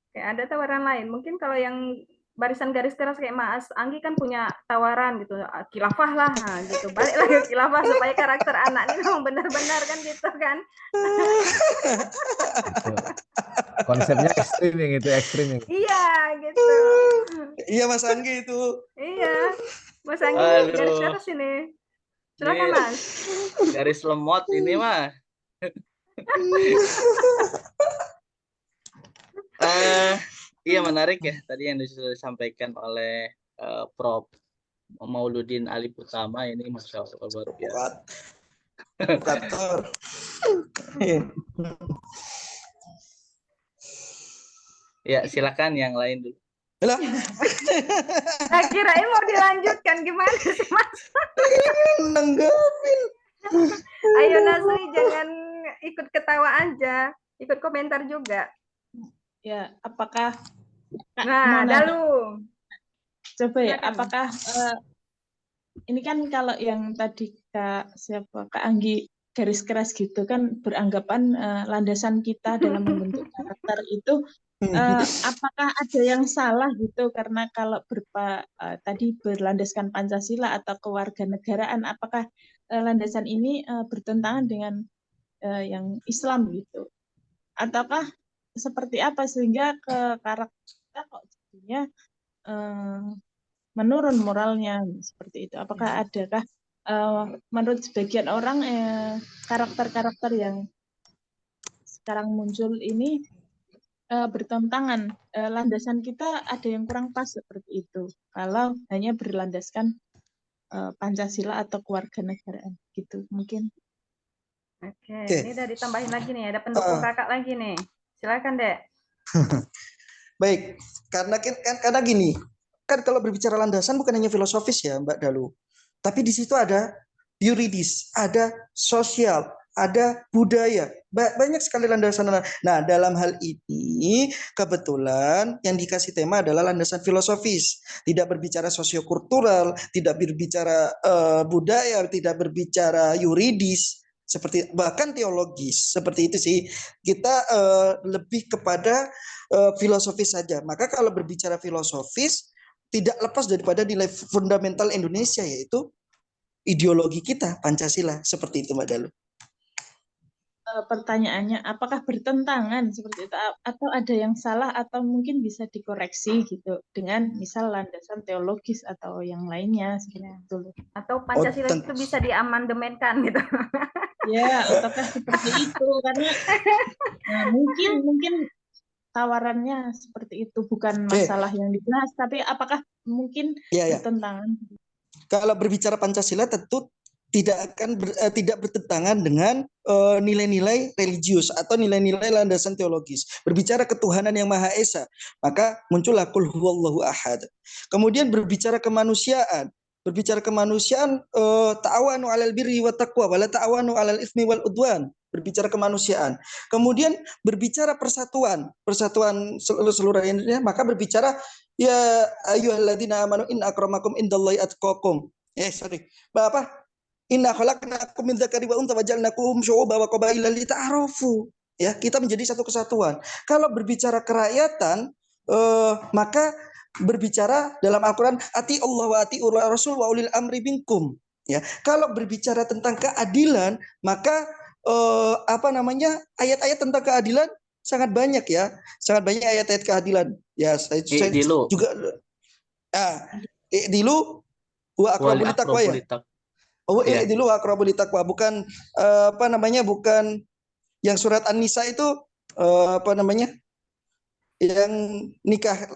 Oke, ada tawaran lain. Mungkin kalau yang barisan garis keras kayak Mas Anggi kan punya tawaran gitu, khilafah lah, nah, gitu. Balik lagi ke khilafah supaya karakter anak ini memang benar-benar kan gitu kan. Konsepnya ekstrim yang itu, ekstrim yang. Iya, gitu. Iya, Mas Anggi itu. Iya. Mas Anggi Aduh. garis keras ini. Silakan, Ini Mas. garis lemot ini mah. Iya menarik ya tadi yang sudah disampaikan oleh Prof. Mauludin Ali Putama ini, Masya Allah luar biasa. Bukator. Ya silakan yang lain dulu. Lah, Kirain mau dilanjutkan gimana sih, Mas? nanggapin. Ayo Nasri, jangan ikut ketawa aja, ikut komentar juga. Ya, apakah Nah, Dalu. Coba ya, Silakan. apakah ini kan kalau yang tadi Kak Anggi garis keras gitu kan beranggapan landasan kita dalam membentuk karakter itu apakah ada yang salah gitu karena kalau tadi berlandaskan Pancasila atau kewarganegaraan, apakah landasan ini bertentangan dengan yang Islam gitu, ataukah seperti apa sehingga ke karakter kita kok jadinya menurun moralnya seperti itu? Apakah adakah menurut sebagian orang karakter-karakter yang sekarang muncul ini bertentangan, landasan kita ada yang kurang pas seperti itu kalau hanya berlandaskan Pancasila atau kewarganegaraan gitu mungkin. Oke, ini udah ditambahin lagi nih, ada pendukung kakak lagi nih. Silakan, Dek. Baik, karena gini, kan kalau berbicara landasan bukan hanya filosofis ya, Mbak Dalu. Tapi di situ ada yuridis, ada sosial, ada budaya, banyak sekali landasan. Nah, dalam hal ini kebetulan yang dikasih tema adalah landasan filosofis, tidak berbicara sosiokultural, tidak berbicara budaya, tidak berbicara yuridis, seperti bahkan teologis, seperti itu sih. Kita lebih kepada filosofis saja. Maka kalau berbicara filosofis tidak lepas daripada nilai fundamental Indonesia, yaitu ideologi kita Pancasila, seperti itu Mbak Dalu. Pertanyaannya apakah bertentangan seperti itu atau ada yang salah atau mungkin bisa dikoreksi gitu dengan misal landasan teologis atau yang lainnya seperti itu. Atau Pancasila itu bisa diamandemenkan gitu. Ya, ataukah seperti itu karena mungkin tawarannya seperti itu, bukan masalah yang dibahas tapi apakah mungkin bertentangan. Kalau berbicara Pancasila tentu tidak bertentangan dengan nilai-nilai religius atau nilai-nilai landasan teologis. Berbicara ketuhanan yang Maha Esa, maka muncullah qul huwallahu ahad. Kemudian berbicara kemanusiaan, ta'awanu 'alal birri wat taqwa wa la ta'awanu 'alal itsmi wal udwan. Berbicara kemanusiaan. Kemudian berbicara persatuan seluruh Indonesia, maka berbicara ya ayyuhalladzina amanu inna akramakum indallahi atqakum. Inna khalaqnakum min dzakari wa untha wa ja'alnakum syu'uban wa qabaila lita'arafu. Ya, kita menjadi satu kesatuan. Kalau berbicara kerakyatan, maka berbicara dalam Al-Qur'an ati Allah wa ati Rasul wa ulil amri minkum. Ya, kalau berbicara tentang keadilan, maka apa namanya, ayat-ayat tentang keadilan sangat banyak ya, sangat banyak ayat-ayat keadilan. Ya, saya Dilu, juga dilu wa wali aqrabul taqwa ya. akrobulitak. Oh, Iya. dilu wa aqrabul taqwa, bukan apa namanya, bukan yang surat An-Nisa itu apa namanya? Yang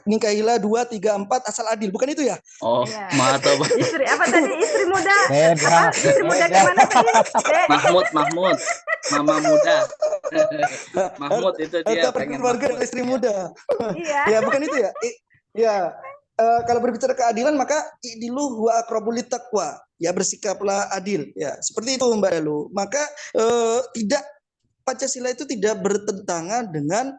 nikahilah 2, 3, 4 asal adil, bukan itu ya? Oh, Iya. maaf apa? Istri apa tadi? Istri muda. Beda, Apa? Istri muda beda. gimana tadi? Dek? Mahmud, mama muda. Mahmud itu dia Harta pengen keluarga dan Mahmud. istri muda. Iya. Ya, bukan itu ya? Ya, kalau berbicara keadilan maka i'dilu wa aqrabul taqwa. Ya, bersikaplah adil. Ya, seperti itu Mbak Elu. Maka tidak, Pancasila itu tidak bertentangan dengan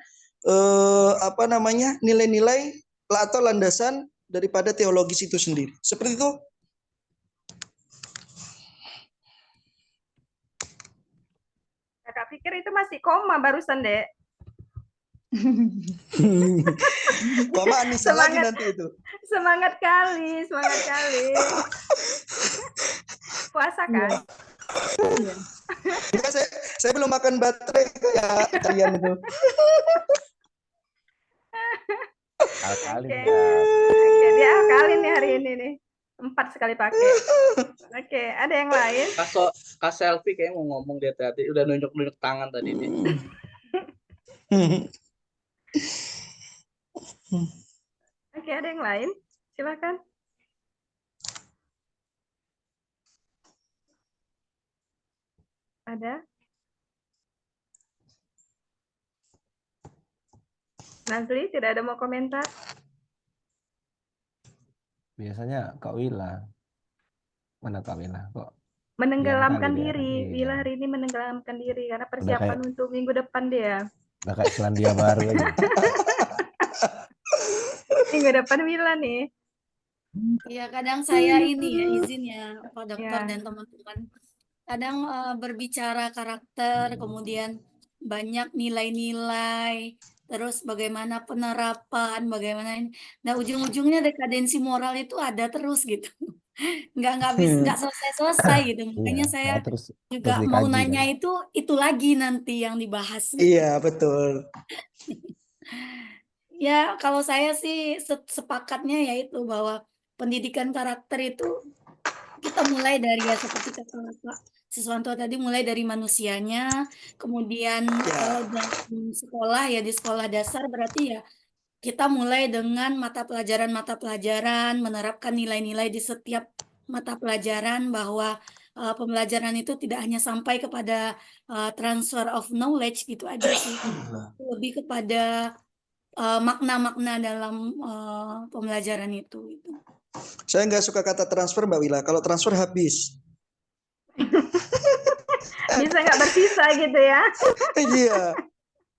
apa namanya, nilai-nilai atau landasan daripada teologis itu sendiri. Seperti itu. Kakak pikir itu masih koma barusan, Dek. Koma Anissa lagi Semangat. nanti itu. Semangat kali, semangat kali. Puasa kan? Iya. Ya, saya belum makan baterai kayak kalian itu. Kali Oke. ya. Oke, dia akalin nih hari ini nih. 4 sekali pakai. Oke, ada yang lain? Kak Selfie kayak mau ngomong dia tadi, udah nunjuk-nunjuk tangan tadi nih. Oke, ada yang lain? Silakan. Ada? Nazli, tidak ada mau komentar? Biasanya Kak Wila. Mana Kak Wila? Kok Menenggelamkan kali dia. diri. Iya. Wila hari ini menenggelamkan diri karena Udah persiapan kayak- untuk minggu depan dia. Udah kayak Selandia Baru aja. Minggu depan Wila nih. Ya, kadang saya ini ya izin ya Pak Dokter Ya. dan teman-teman. Kadang berbicara karakter, kemudian banyak nilai-nilai, terus bagaimana penerapan, bagaimana ini. Nah, ujung-ujungnya dekadensi moral itu ada terus gitu. Nggak selesai-selesai gitu. Makanya Iya, saya terus juga mau dikaji nanya kan. itu lagi nanti yang dibahas. Iya, betul. Ya, kalau saya sih sepakatnya yaitu bahwa pendidikan karakter itu kita mulai dari ya seperti kata Pak Siswanto tadi, mulai dari manusianya, kemudian kalau dalam sekolah ya di sekolah dasar berarti ya kita mulai dengan mata pelajaran, menerapkan nilai-nilai di setiap mata pelajaran bahwa pembelajaran itu tidak hanya sampai kepada transfer of knowledge gitu aja sih, lebih kepada makna-makna dalam pembelajaran itu. Gitu. Saya nggak suka kata transfer Mbak Wila. Kalau transfer habis. Bisa nggak bersisa gitu ya? Iya.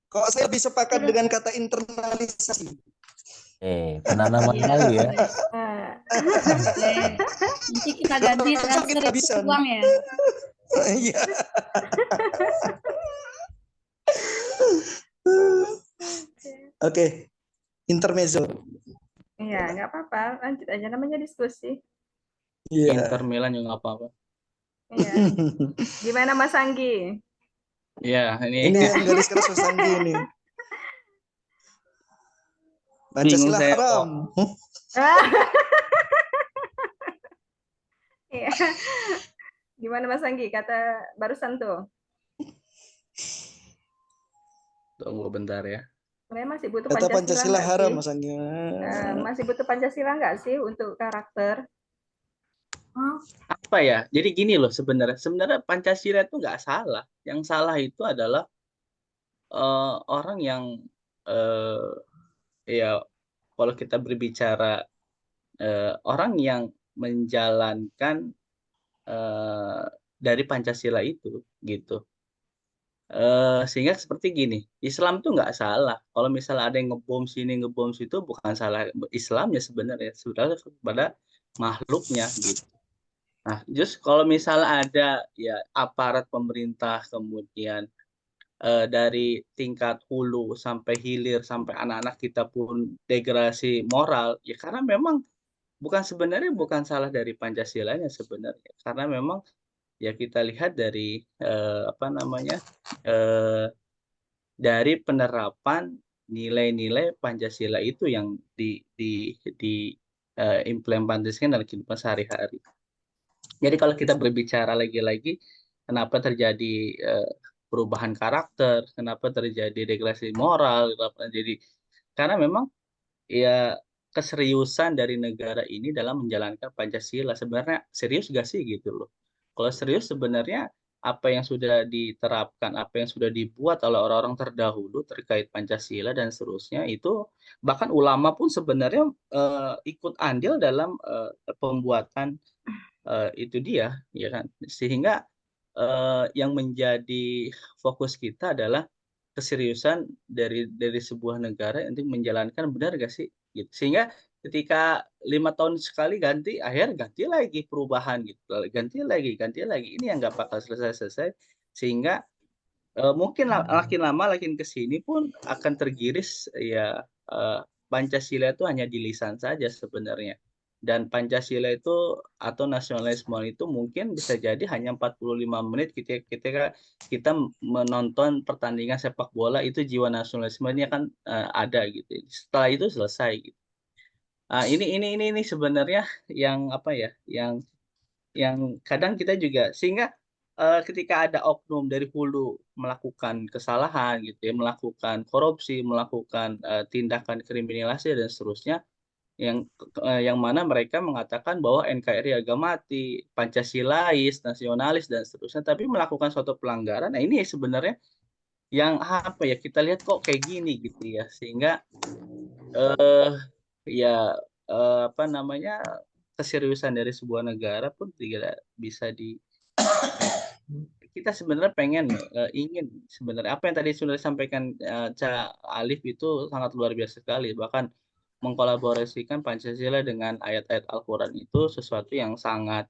Kok saya lebih sepakat dengan kata internalisasi. Penanaman baru ya. Nanti kita ganti transfer itu uang ya. Iya. Oke. Intermezzo. Iya, nggak apa-apa. Lanjut aja, namanya diskusi. Iya. Inter Milan juga nggak apa-apa. Iya. Gimana Mas Anggi? Iya, Ini yang garis keras Mas Anggi ini. Pancasila saya, haram. Iya. Gimana Mas Anggi? Kata barusan tuh. Tunggu bentar ya. Sebenarnya masih butuh Kata Pancasila Pancasila nggak haram sih? Mas Anggi. Masih butuh Pancasila nggak sih untuk karakter? Apa ya? Jadi gini loh sebenarnya Pancasila itu nggak salah. Yang salah itu adalah orang yang ya kalau kita berbicara orang yang menjalankan dari Pancasila itu gitu. Sehingga seperti gini, Islam tuh nggak salah. Kalau misalnya ada yang ngebom sini, ngebom situ, bukan salah Islamnya sebenarnya, sudah kepada makhluknya gitu. Nah, just kalau misalnya ada ya aparat pemerintah, kemudian dari tingkat hulu sampai hilir, sampai anak-anak kita pun degradasi moral, ya karena memang sebenarnya bukan salah dari Pancasilanya sebenarnya, karena memang ya kita lihat dari dari penerapan nilai-nilai Pancasila itu yang implementasikan dalam kehidupan sehari-hari. Jadi kalau kita berbicara lagi-lagi, kenapa terjadi perubahan karakter, kenapa terjadi degradasi moral, karena memang ya keseriusan dari negara ini dalam menjalankan Pancasila. Sebenarnya serius gak sih gitu loh. Kalau serius sebenarnya apa yang sudah diterapkan, apa yang sudah dibuat oleh orang-orang terdahulu terkait Pancasila dan seterusnya itu bahkan ulama pun sebenarnya ikut andil dalam pembuatan itu dia, ya kan. Sehingga yang menjadi fokus kita adalah keseriusan dari sebuah negara untuk menjalankan, benar gak sih? Gitu. Sehingga ketika 5 tahun sekali ganti, akhirnya ganti lagi perubahan gitu, ganti lagi. Ini yang nggak bakal selesai. Sehingga mungkin makin lama makin kesini pun akan tergiris ya Pancasila itu hanya di lisan saja sebenarnya. Dan Pancasila itu atau nasionalisme itu mungkin bisa jadi hanya 45 menit ketika kita menonton pertandingan sepak bola, itu jiwa nasionalismenya kan ada gitu. Setelah itu selesai gitu. Ini sebenarnya yang yang kadang kita juga, sehingga ketika ada oknum dari hulu melakukan kesalahan gitu ya, melakukan korupsi, melakukan tindakan kriminalisasi dan seterusnya, yang mana mereka mengatakan bahwa NKRI harga mati, Pancasilais, nasionalis dan seterusnya, tapi melakukan suatu pelanggaran. Nah, ini sebenarnya yang kita lihat kok kayak gini gitu ya, sehingga keseriusan dari sebuah negara pun tidak bisa kita sebenarnya ingin sebenarnya apa yang tadi sudah disampaikan Ca Alif itu sangat luar biasa sekali, bahkan mengkolaborasikan Pancasila dengan ayat-ayat Al-Quran itu sesuatu yang sangat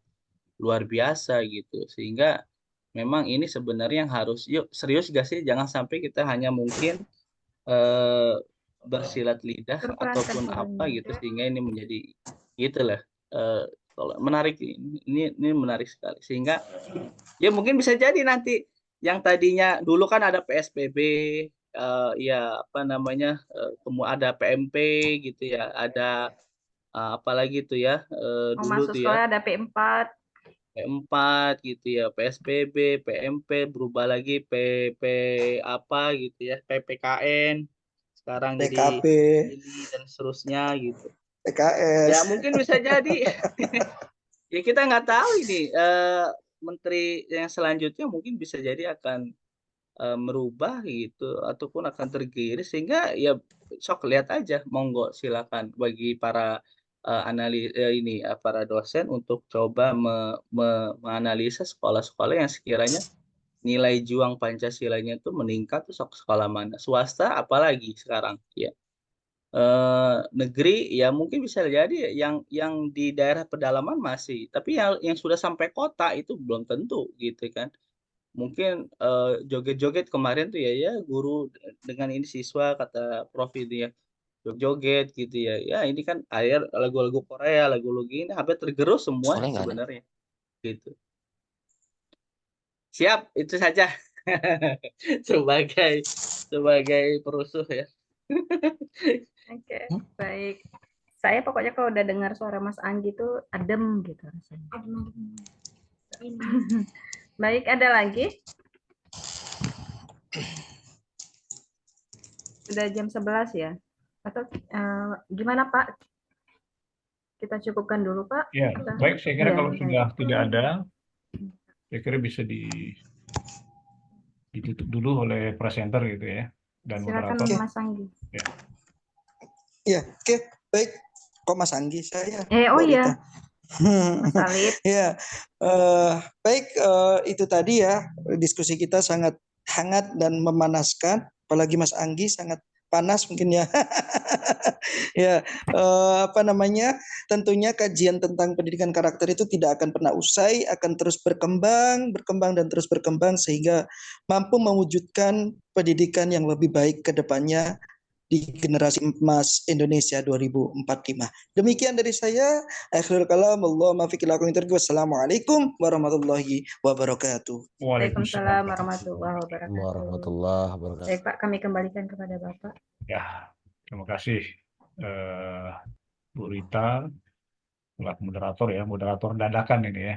luar biasa gitu, sehingga memang ini sebenarnya yang harus, yuk serius gak sih, jangan sampai kita hanya mungkin bersilat lidah ataupun apa gitu, sehingga ini menjadi gitulah menarik. Ini menarik sekali, sehingga ya mungkin bisa jadi nanti yang tadinya dulu kan ada PSBB, ada PMP gitu ya, ada apalagi tuh ya dulu masuk tuh sekolah ya ada P4 gitu ya, PSBB, PMP, berubah lagi PP apa gitu ya, PPKN, sekarang PKP, jadi ini dan seterusnya gitu. PKS. Ya mungkin bisa jadi ya kita nggak tahu ini menteri yang selanjutnya mungkin bisa jadi akan merubah gitu ataupun akan tergiris, sehingga ya sok lihat aja, monggo silakan bagi para para dosen untuk coba menganalisa sekolah-sekolah yang sekiranya nilai juang Pancasilanya itu meningkat, tuh sok sekolah mana, swasta apalagi sekarang ya. Negeri ya mungkin bisa jadi yang di daerah pedalaman masih, tapi yang sudah sampai kota itu belum tentu gitu kan. Mungkin joget-joget kemarin tuh ya guru dengan ini siswa, kata Prof itu ya, joget gitu ya. Ya ini kan lagu-lagu Korea, lagu-lagu ini hampir tergerus semua sebenarnya gitu. Siap, itu saja sebagai perusuh ya. Oke, baik. Saya pokoknya kalau udah dengar suara Mas Anggi tuh adem gitu rasanya. Baik, ada lagi? Udah jam 11 ya? Atau gimana Pak? Kita cukupkan dulu Pak? Ya, baik, saya kira kalau baik. sudah tidak ada, saya kira bisa ditutup dulu oleh presenter gitu ya, dan Silakan moderator. Mas Anggi. Ya, oke, baik. Kok Mas Anggi saya? Oh iya. Mas Alif. Ya, baik, itu tadi ya, diskusi kita sangat hangat dan memanaskan, apalagi Mas Anggi sangat panas mungkin ya. Ya, tentunya kajian tentang pendidikan karakter itu tidak akan pernah usai, akan terus berkembang dan terus berkembang sehingga mampu mewujudkan pendidikan yang lebih baik ke depannya di generasi emas Indonesia 2045. Demikian dari saya. Akhirul kalam, Allah Wassalamualaikum warahmatullahi wabarakatuh. Waalaikumsalam warahmatullahi wabarakatuh. Warahmatullahi wabarakatuh. Baik Pak, kami kembalikan kepada Bapak. Ya, terima kasih Bu Rita, selaku moderator ya, moderator dadakan ini ya.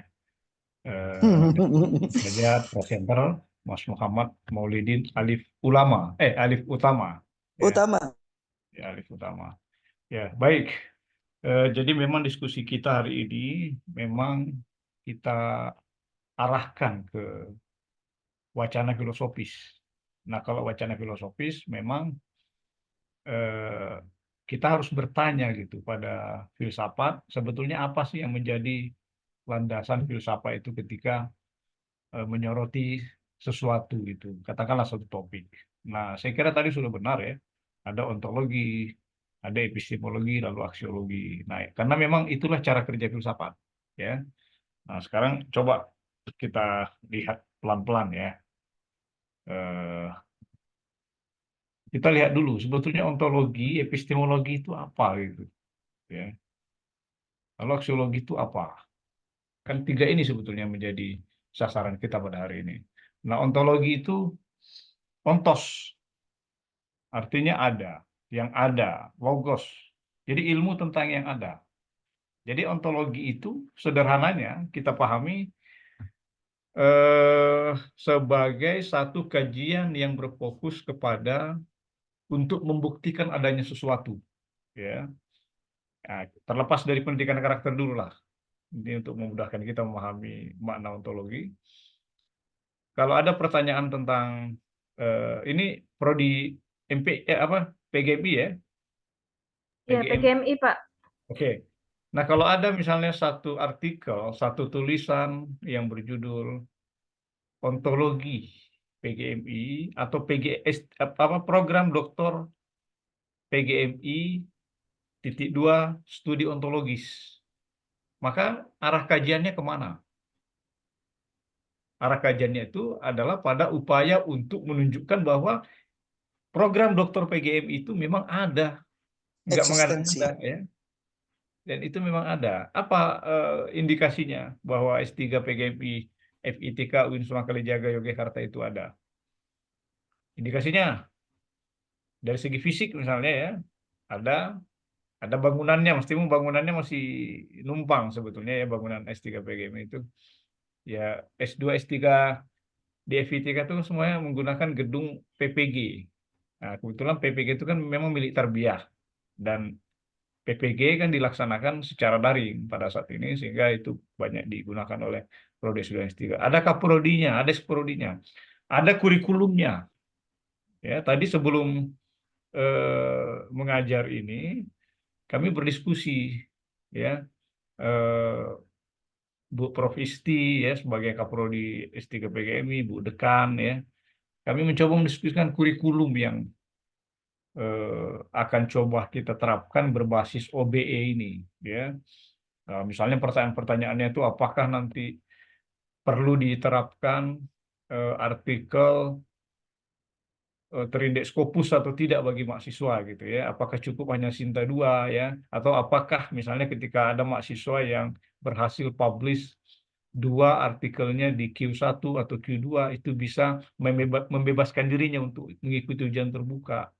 Saja presenter Mas Muhammad Maulidin Alif Utama. Ya, Utama. ya, Alif Utama. Ya, baik. Jadi memang diskusi kita hari ini memang kita arahkan ke wacana filosofis. Nah, kalau wacana filosofis memang kita harus bertanya gitu pada filsafat, sebetulnya apa sih yang menjadi landasan filsafat itu ketika menyoroti sesuatu gitu, katakanlah satu topik. Nah, saya kira tadi sudah benar ya, ada ontologi, ada epistemologi, lalu aksiologi. Nah, karena memang itulah cara kerja filsafat ya. Nah, sekarang coba kita lihat pelan-pelan ya. Kita lihat dulu sebetulnya ontologi, epistemologi itu apa gitu ya. Lalu aksiologi itu apa? Kan tiga ini sebetulnya menjadi sasaran kita pada hari ini. Nah, ontologi itu ontos, artinya ada, yang ada, logos. Jadi ilmu tentang yang ada. Jadi ontologi itu sederhananya kita pahami sebagai satu kajian yang berfokus kepada untuk membuktikan adanya sesuatu, ya. Nah, terlepas dari pendidikan karakter dulu lah. Ini untuk memudahkan kita memahami makna ontologi. Kalau ada pertanyaan tentang ini prodi PGMI ya? Ya, PGMI Pak. Oke. Nah, kalau ada misalnya satu artikel, satu tulisan yang berjudul ontologi PGMI atau program doktor PGMI _2 studi ontologis, maka arah kajiannya kemana? Arah kajiannya itu adalah pada upaya untuk menunjukkan bahwa program doktor PGMI itu memang ada, nggak Eksistensi. mengada-ngada ya. Dan itu memang ada. Apa indikasinya bahwa S3 PGMI FITK UIN Sunan Kalijaga Yogyakarta itu ada? Indikasinya dari segi fisik misalnya ya, ada bangunannya, mesti bangunannya masih numpang sebetulnya ya, bangunan S3 PGMI itu. Ya S2 S3 di FITK itu semuanya menggunakan gedung PPG. Nah, kebetulan PPG itu kan memang milik Tarbiyah, dan PPG kan dilaksanakan secara daring pada saat ini, sehingga itu banyak digunakan oleh prodi S2 S3. Ada kaprodinya, ada sprodinya, ada kurikulumnya. Ya, tadi sebelum mengajar ini kami berdiskusi ya, Bu Prof Isti ya sebagai kaprodi S3 PGMI, Bu Dekan ya. Kami mencoba mendiskusikan kurikulum yang akan coba kita terapkan berbasis OBE ini ya. Misalnya pertanyaan-pertanyaannya itu apakah nanti perlu diterapkan artikel terindeks Scopus atau tidak bagi mahasiswa gitu ya. Apakah cukup hanya Sinta 2 ya, atau apakah misalnya ketika ada mahasiswa yang berhasil publish 2 artikelnya di Q1 atau Q2 itu bisa membebaskan dirinya untuk mengikuti ujian terbuka.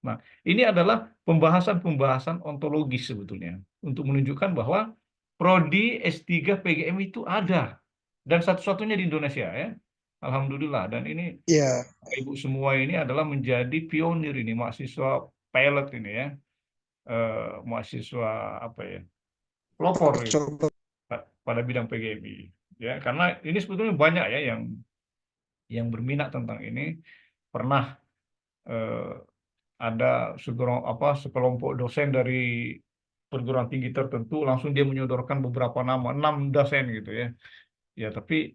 Nah, ini adalah pembahasan-pembahasan ontologis sebetulnya untuk menunjukkan bahwa prodi S3 PGMI itu ada dan satu-satunya di Indonesia ya. Alhamdulillah, dan ini Ya. Ibu semua ini adalah menjadi pionir ini, mahasiswa pilot ini ya, mahasiswa apa ya, pelopor gitu, pada bidang PGMI ya, karena ini sebetulnya banyak ya yang berminat tentang ini. Pernah ada sekelompok dosen dari perguruan tinggi tertentu langsung dia menyodorkan beberapa nama, 6 dosen gitu ya. Ya, tapi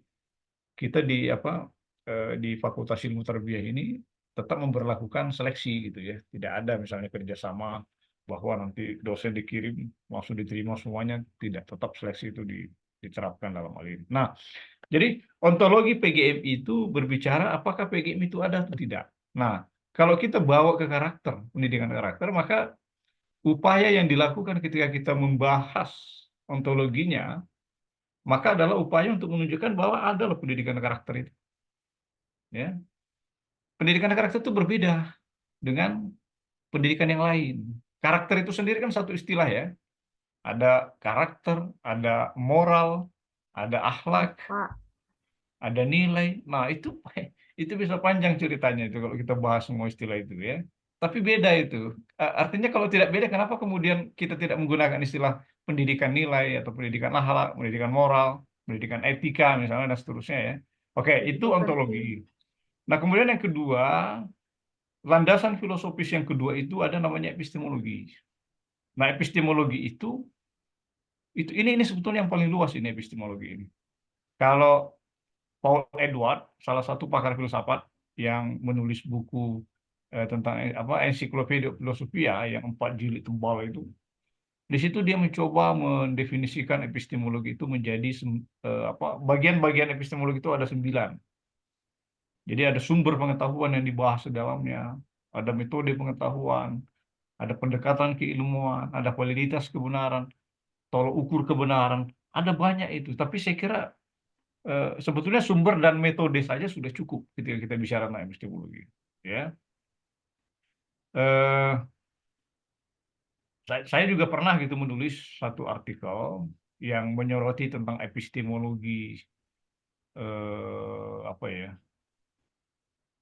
kita di Fakultas Ilmu Tarbiyah ini tetap memberlakukan seleksi gitu ya. Tidak ada misalnya kerjasama bahwa nanti dosen dikirim langsung diterima semuanya, tidak. Tetap seleksi itu diterapkan dalam hal ini. Nah, jadi ontologi PGMI itu berbicara apakah PGMI itu ada atau tidak. Nah, kalau kita bawa ke karakter, pendidikan karakter, maka upaya yang dilakukan ketika kita membahas ontologinya, maka adalah upaya untuk menunjukkan bahwa ada loh pendidikan karakter itu. Ya. Pendidikan karakter itu berbeda dengan pendidikan yang lain. Karakter itu sendiri kan satu istilah ya. Ada karakter, ada moral, ada akhlak, Pak. ada nilai. Nah, itu bisa panjang ceritanya itu kalau kita bahas semua istilah itu ya. Tapi beda itu. Artinya kalau tidak beda, kenapa kemudian kita tidak menggunakan istilah pendidikan nilai atau pendidikan akhlak, pendidikan moral, pendidikan etika misalnya dan seterusnya ya. Oke, itu Itu penting. ontologi. Nah, kemudian yang kedua, landasan filosofis yang kedua itu ada namanya epistemologi. Nah, epistemologi itu ini sebetulnya yang paling luas ini epistemologi ini. Kalau Paul Edward, salah satu pakar filsafat yang menulis buku tentang Encyclopedia Philosophia yang 4 jilid tebal itu, di situ dia mencoba mendefinisikan epistemologi itu menjadi bagian-bagian epistemologi itu ada 9. Jadi ada sumber pengetahuan yang dibahas di dalamnya, ada metode pengetahuan, ada pendekatan keilmuan, ada validitas kebenaran, tolok ukur kebenaran, ada banyak itu. Tapi saya kira sebetulnya sumber dan metode saja sudah cukup ketika kita bicara tentang epistemologi. Ya, saya juga pernah gitu menulis satu artikel yang menyoroti tentang epistemologi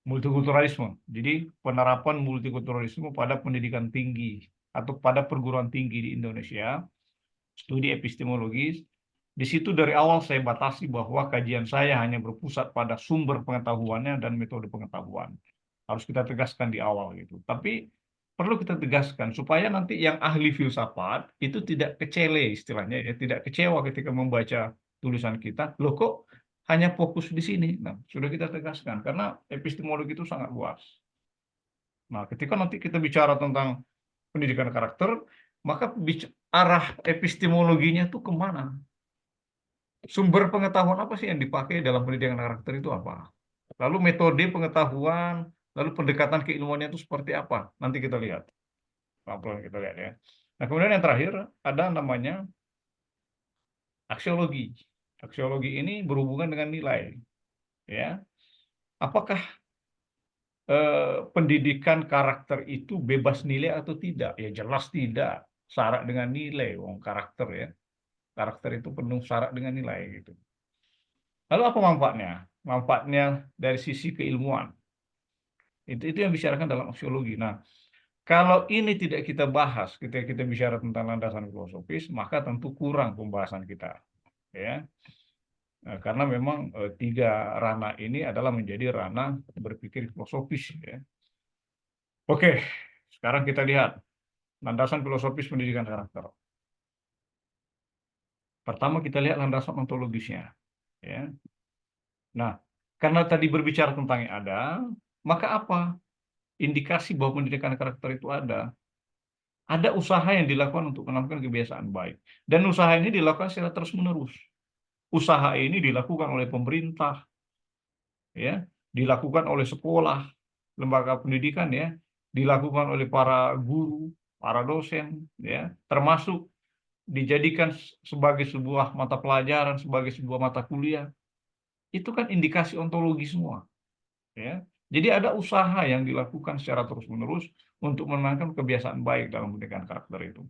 multikulturalisme. Jadi penerapan multikulturalisme pada pendidikan tinggi atau pada perguruan tinggi di Indonesia, studi epistemologis. Di situ dari awal saya batasi bahwa kajian saya hanya berpusat pada sumber pengetahuannya dan metode pengetahuan. Harus kita tegaskan di awal gitu. Tapi perlu kita tegaskan supaya nanti yang ahli filsafat itu tidak kecele istilahnya ya, tidak kecewa ketika membaca tulisan kita. Loh kok hanya fokus di sini? Nah, sudah kita tegaskan karena epistemologi itu sangat luas. Nah, ketika nanti kita bicara tentang pendidikan karakter, maka arah epistemologinya itu kemana? Sumber pengetahuan apa sih yang dipakai dalam pendidikan karakter itu apa? Lalu metode pengetahuan, lalu pendekatan keilmuannya itu seperti apa? Nanti kita lihat. Pelan-pelan kita lihat ya. Nah, kemudian yang terakhir ada namanya aksiologi. Aksiologi ini berhubungan dengan nilai. Ya. Apakah pendidikan karakter itu bebas nilai atau tidak? Ya jelas tidak. Syarat dengan nilai, karakter ya. Karakter itu penuh syarat dengan nilai gitu. Lalu apa manfaatnya? Manfaatnya dari sisi keilmuan. Itu yang dibicarakan dalam aksiologi. Nah, kalau ini tidak kita bahas ketika kita bicara tentang landasan filosofis, maka tentu kurang pembahasan kita. Ya. Nah, karena memang 3 ranah ini adalah menjadi ranah berpikir filosofis. Ya. Oke, sekarang kita lihat landasan filosofis pendidikan karakter. Pertama kita lihat landasan ontologisnya. Ya. Nah, karena tadi berbicara tentang yang ada, maka apa? Indikasi bahwa pendidikan karakter itu ada. Ada usaha yang dilakukan untuk menanamkan kebiasaan baik. Dan usaha ini dilakukan secara terus-menerus. Usaha ini dilakukan oleh pemerintah, ya, dilakukan oleh sekolah, lembaga pendidikan, ya, dilakukan oleh para guru, para dosen, ya, termasuk dijadikan sebagai sebuah mata pelajaran, sebagai sebuah mata kuliah. Itu kan indikasi ontologi semua. Ya. Jadi ada usaha yang dilakukan secara terus-menerus untuk menanamkan kebiasaan baik dalam pendidikan karakter itu.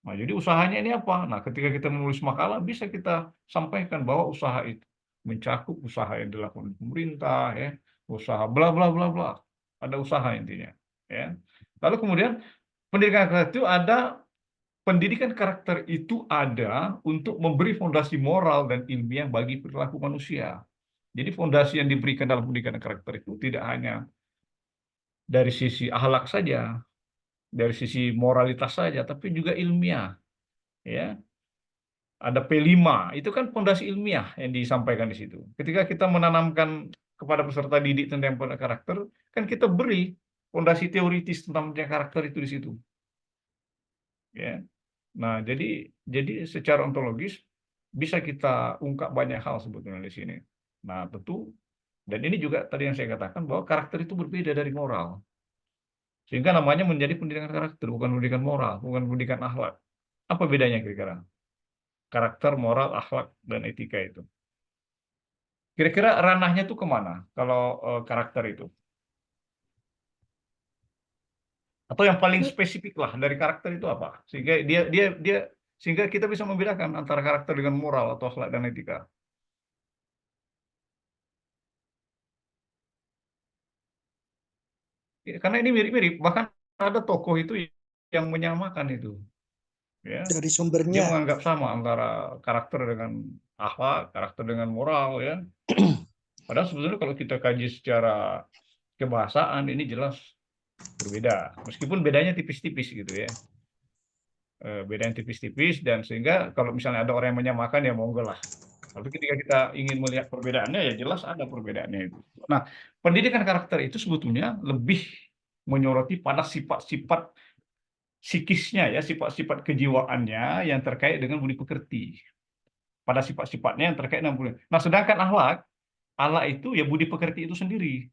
Nah, jadi usahanya ini apa? Nah, ketika kita menulis makalah, bisa kita sampaikan bahwa usaha itu mencakup usaha yang dilakukan pemerintah, ya, usaha bla bla bla bla. Ada usaha intinya. Ya. Lalu kemudian pendidikan karakter itu ada untuk memberi fondasi moral dan ilmiah bagi perilaku manusia. Jadi fondasi yang diberikan dalam pendidikan karakter itu tidak hanya dari sisi akhlak saja, dari sisi moralitas saja, tapi juga ilmiah. Ya, ada P5, itu kan fondasi ilmiah yang disampaikan di situ. Ketika kita menanamkan kepada peserta didik tentang pendidikan karakter, kan kita beri fondasi teoritis tentang pendidikan karakter itu di situ. Ya. Nah, jadi secara ontologis bisa kita ungkap banyak hal sebetulnya di sini. Nah, tentu Dan ini juga tadi yang saya katakan bahwa karakter itu berbeda dari moral. Sehingga namanya menjadi pendidikan karakter, bukan pendidikan moral, bukan pendidikan akhlak. Apa bedanya kira-kira? Karakter, moral, akhlak, dan etika itu. Kira-kira ranahnya tuh kemana kalau karakter itu? Atau yang paling spesifik lah dari karakter itu apa? Sehingga sehingga kita bisa membedakan antara karakter dengan moral atau akhlak dan etika. Ya, karena ini mirip-mirip, bahkan ada tokoh itu yang menyamakan itu, ya. Dari Dia sumbernya. menganggap sama antara karakter dengan akhlak, karakter dengan moral, ya. Padahal sebetulnya kalau kita kaji secara kebahasaan ini jelas berbeda, meskipun bedanya tipis-tipis gitu ya. Bedanya tipis-tipis, dan sehingga kalau misalnya ada orang yang menyamakan ya monggo lah. Tapi ketika kita ingin melihat perbedaannya ya jelas ada perbedaannya itu. Nah, pendidikan karakter itu sebetulnya lebih menyoroti pada sifat-sifat psikisnya ya, sifat-sifat kejiwaannya yang terkait dengan budi pekerti. Pada sifat-sifatnya yang terkait dengan budi. Nah, sedangkan akhlak itu ya budi pekerti itu sendiri,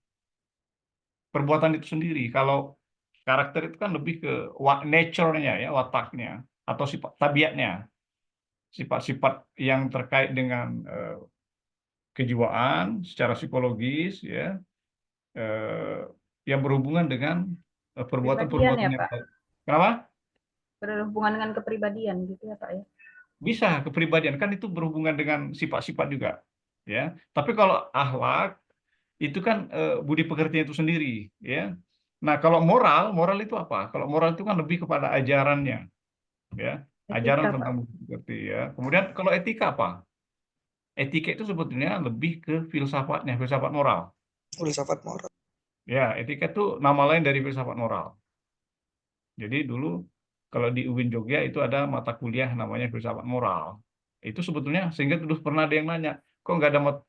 perbuatan itu sendiri. Kalau karakter itu kan lebih ke nature-nya ya, wataknya atau sifat tabiatnya, sifat-sifat yang terkait dengan kejiwaan secara psikologis ya, yang berhubungan dengan Kepribadian perbuatan-perbuatan ya, yang Pak. baik. Kenapa? Berhubungan dengan kepribadian gitu ya, Pak ya. Bisa kepribadian kan itu berhubungan dengan sifat-sifat juga ya. Tapi kalau akhlak itu kan budi pekertinya itu sendiri ya. Nah, kalau moral itu apa? Kalau moral itu kan lebih kepada ajarannya ya. Ajaran Etika, Pak. tentang budi pekerti ya. Kemudian kalau etika apa? Etika itu sebetulnya lebih ke filsafatnya, filsafat moral. Filsafat moral. Ya, etika itu nama lain dari filsafat moral. Jadi dulu kalau di UIN Jogja itu ada mata kuliah namanya filsafat moral. Itu sebetulnya sehingga dulu pernah ada yang nanya, kok nggak ada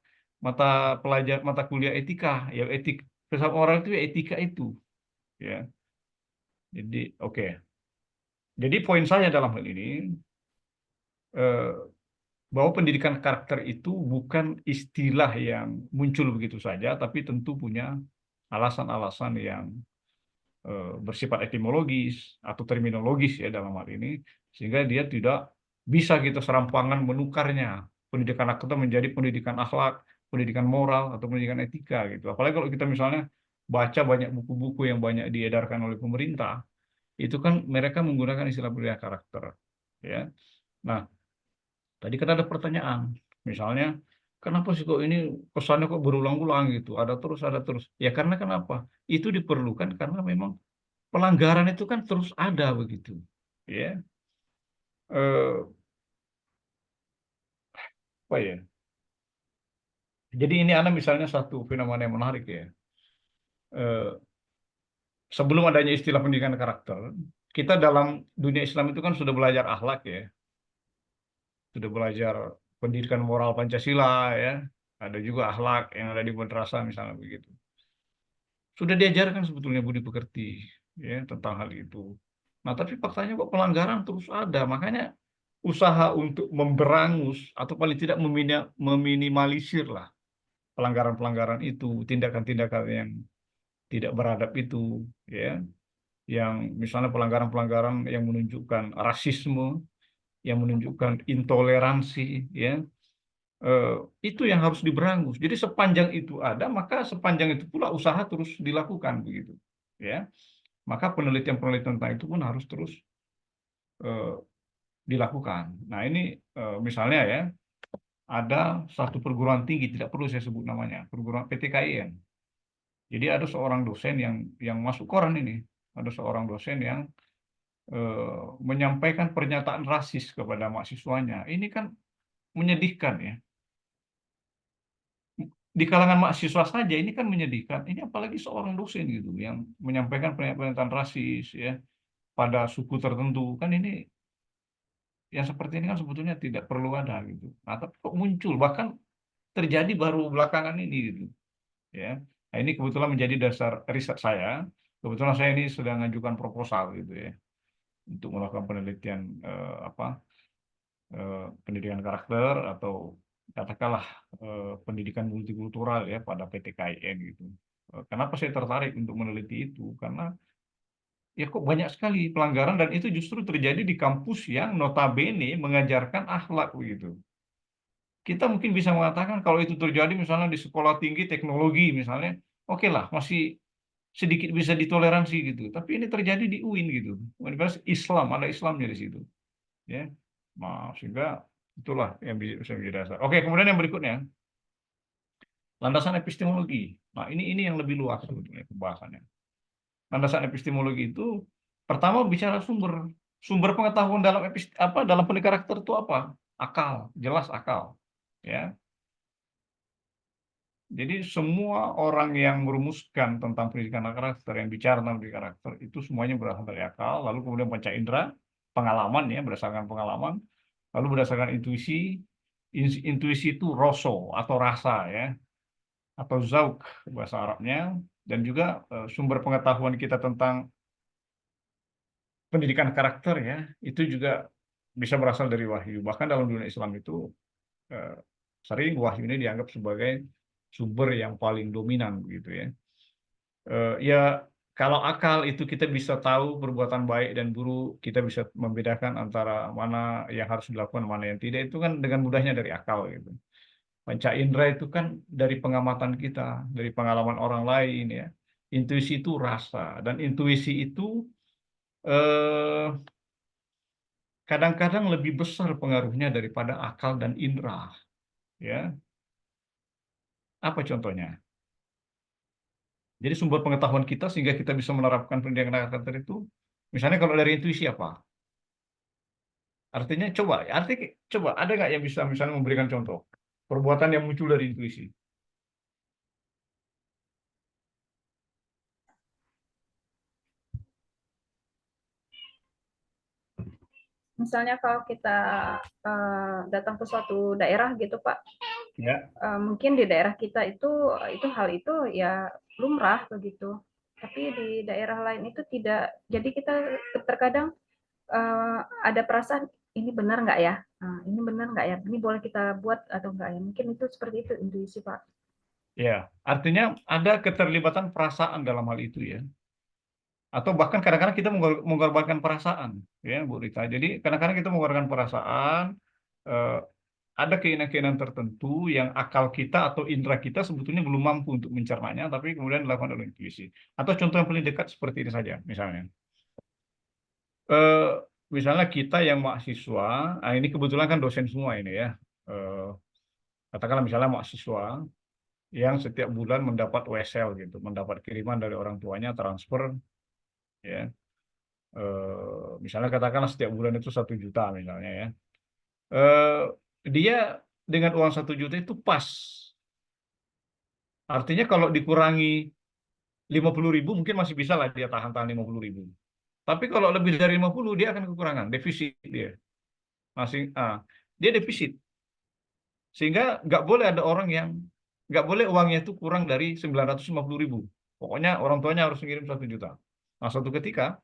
mata kuliah etika? Ya etik filsafat moral itu ya etika itu, ya. Jadi oke. Jadi poin saya dalam hal ini eh, bahwa pendidikan karakter itu bukan istilah yang muncul begitu saja, tapi tentu punya alasan-alasan yang bersifat etimologis atau terminologis ya dalam hal ini, sehingga dia tidak bisa kita serampangan menukarnya pendidikan akhlak menjadi pendidikan akhlak, pendidikan moral atau pendidikan etika gitu. Apalagi kalau kita misalnya baca banyak buku-buku yang banyak diedarkan oleh pemerintah, itu kan mereka menggunakan istilah pendidikan karakter ya. Nah, tadi kan ada pertanyaan, misalnya kenapa sih kok ini pesannya kok berulang-ulang gitu, ada terus. Ya karena kenapa? Itu diperlukan karena memang pelanggaran itu kan terus ada begitu, ya. Apa ya? Jadi ini ada misalnya satu fenomena yang menarik ya. Sebelum adanya istilah pendidikan karakter, kita dalam dunia Islam itu kan sudah belajar akhlak ya, sudah belajar pendidikan moral Pancasila ya, ada juga akhlak yang ada di madrasah misalnya begitu. Sudah diajarkan sebetulnya budi pekerti ya tentang hal itu. Nah, tapi faktanya kok pelanggaran terus ada. Makanya usaha untuk memberangus atau paling tidak meminimalisir lah pelanggaran-pelanggaran itu, tindakan-tindakan yang tidak beradab itu, ya, yang misalnya pelanggaran-pelanggaran yang menunjukkan rasisme, yang menunjukkan intoleransi, ya, itu yang harus diberangus. Jadi sepanjang itu ada, maka sepanjang itu pula usaha terus dilakukan begitu, ya. Maka penelitian-penelitian tentang itu pun harus terus dilakukan. Nah ini misalnya ya, ada satu perguruan tinggi, tidak perlu saya sebut namanya, perguruan PTKIN. Jadi ada seorang dosen yang masuk koran ini, ada seorang dosen yang menyampaikan pernyataan rasis kepada mahasiswanya. Ini kan menyedihkan ya. Di kalangan mahasiswa saja ini kan menyedihkan. Ini apalagi seorang dosen gitu yang menyampaikan pernyataan rasis ya pada suku tertentu. Kan ini yang seperti ini kan sebetulnya tidak perlu ada gitu. Nah, tapi kok muncul bahkan terjadi baru belakangan ini gitu. Ya. Nah, ini kebetulan menjadi dasar riset saya. Kebetulan saya ini sedang mengajukan proposal gitu ya untuk melakukan penelitian pendidikan karakter atau katakanlah pendidikan multikultural ya pada PTKIN gitu. Kenapa saya tertarik untuk meneliti itu? Karena ya kok banyak sekali pelanggaran dan itu justru terjadi di kampus yang notabene mengajarkan akhlak begitu. Kita mungkin bisa mengatakan kalau itu terjadi misalnya di sekolah tinggi teknologi misalnya, oke lah masih sedikit bisa ditoleransi gitu. Tapi ini terjadi di UIN gitu. Universitas Islam, ada Islamnya di situ. Ya, sehingga itulah yang bisa menjadi dasar. Oke, kemudian yang berikutnya, landasan epistemologi. Nah, ini yang lebih luas sebetulnya pembahasannya. Landasan epistemologi itu pertama bicara sumber pengetahuan dalam dalam pendidikan karakter itu apa? Akal, jelas akal. Ya. Jadi semua orang yang merumuskan tentang pendidikan karakter, yang bicara tentang pendidikan karakter, itu semuanya berasal dari akal, lalu kemudian panca indera, pengalaman ya, berdasarkan pengalaman, lalu berdasarkan intuisi, intuisi itu roso atau rasa ya, atau zauk bahasa Arabnya, dan juga sumber pengetahuan kita tentang pendidikan karakter ya, itu juga bisa berasal dari wahyu. Bahkan dalam dunia Islam itu sering wahyu ini dianggap sebagai sumber yang paling dominan begitu ya. Ya kalau akal itu kita bisa tahu perbuatan baik dan buruk, kita bisa membedakan antara mana yang harus dilakukan, mana yang tidak, itu kan dengan mudahnya dari akal gitu. Panca indera itu kan dari pengamatan kita, dari pengalaman orang lain ya. Intuisi itu rasa, dan intuisi itu kadang-kadang lebih besar pengaruhnya daripada akal dan indera ya. Apa contohnya? Jadi sumber pengetahuan kita sehingga kita bisa menerapkan pendidikan karakter itu, misalnya kalau dari intuisi apa? Artinya coba ada nggak yang bisa misalnya memberikan contoh perbuatan yang muncul dari intuisi? Misalnya kalau kita datang ke suatu daerah gitu Pak, Ya, mungkin di daerah kita itu hal itu ya lumrah begitu, tapi di daerah lain itu tidak. Jadi kita terkadang ada perasaan ini benar nggak ya? Ini benar nggak ya? Ini boleh kita buat atau enggak ya? Mungkin itu seperti itu intuisi Pak. ya. Artinya ada keterlibatan perasaan dalam hal itu ya. Atau bahkan kadang-kadang kita mengorbankan perasaan, ya Bu Rita. Jadi kadang-kadang kita mengorbankan perasaan, ada keinginan-keinginan tertentu yang akal kita atau indera kita sebetulnya belum mampu untuk mencernanya, tapi kemudian dilakukan oleh intuisi. Atau contoh yang paling dekat seperti ini saja, misalnya. Misalnya kita yang mahasiswa, ini kebetulan kan dosen semua ini ya. Katakanlah misalnya mahasiswa yang setiap bulan mendapat WSL gitu, mendapat kiriman dari orang tuanya, transfer, ya. Misalnya katakanlah setiap bulan itu 1 juta misalnya ya. Dia dengan uang 1 juta itu pas. Artinya kalau dikurangi 50.000 mungkin masih bisa lah dia tahan-tahan 50.000. Tapi kalau lebih dari 50 dia akan kekurangan, defisit dia. Dia defisit. Sehingga nggak boleh ada orang yang nggak boleh uangnya itu kurang dari 950.000. Pokoknya orang tuanya harus mengirim 1 juta. Nah, suatu ketika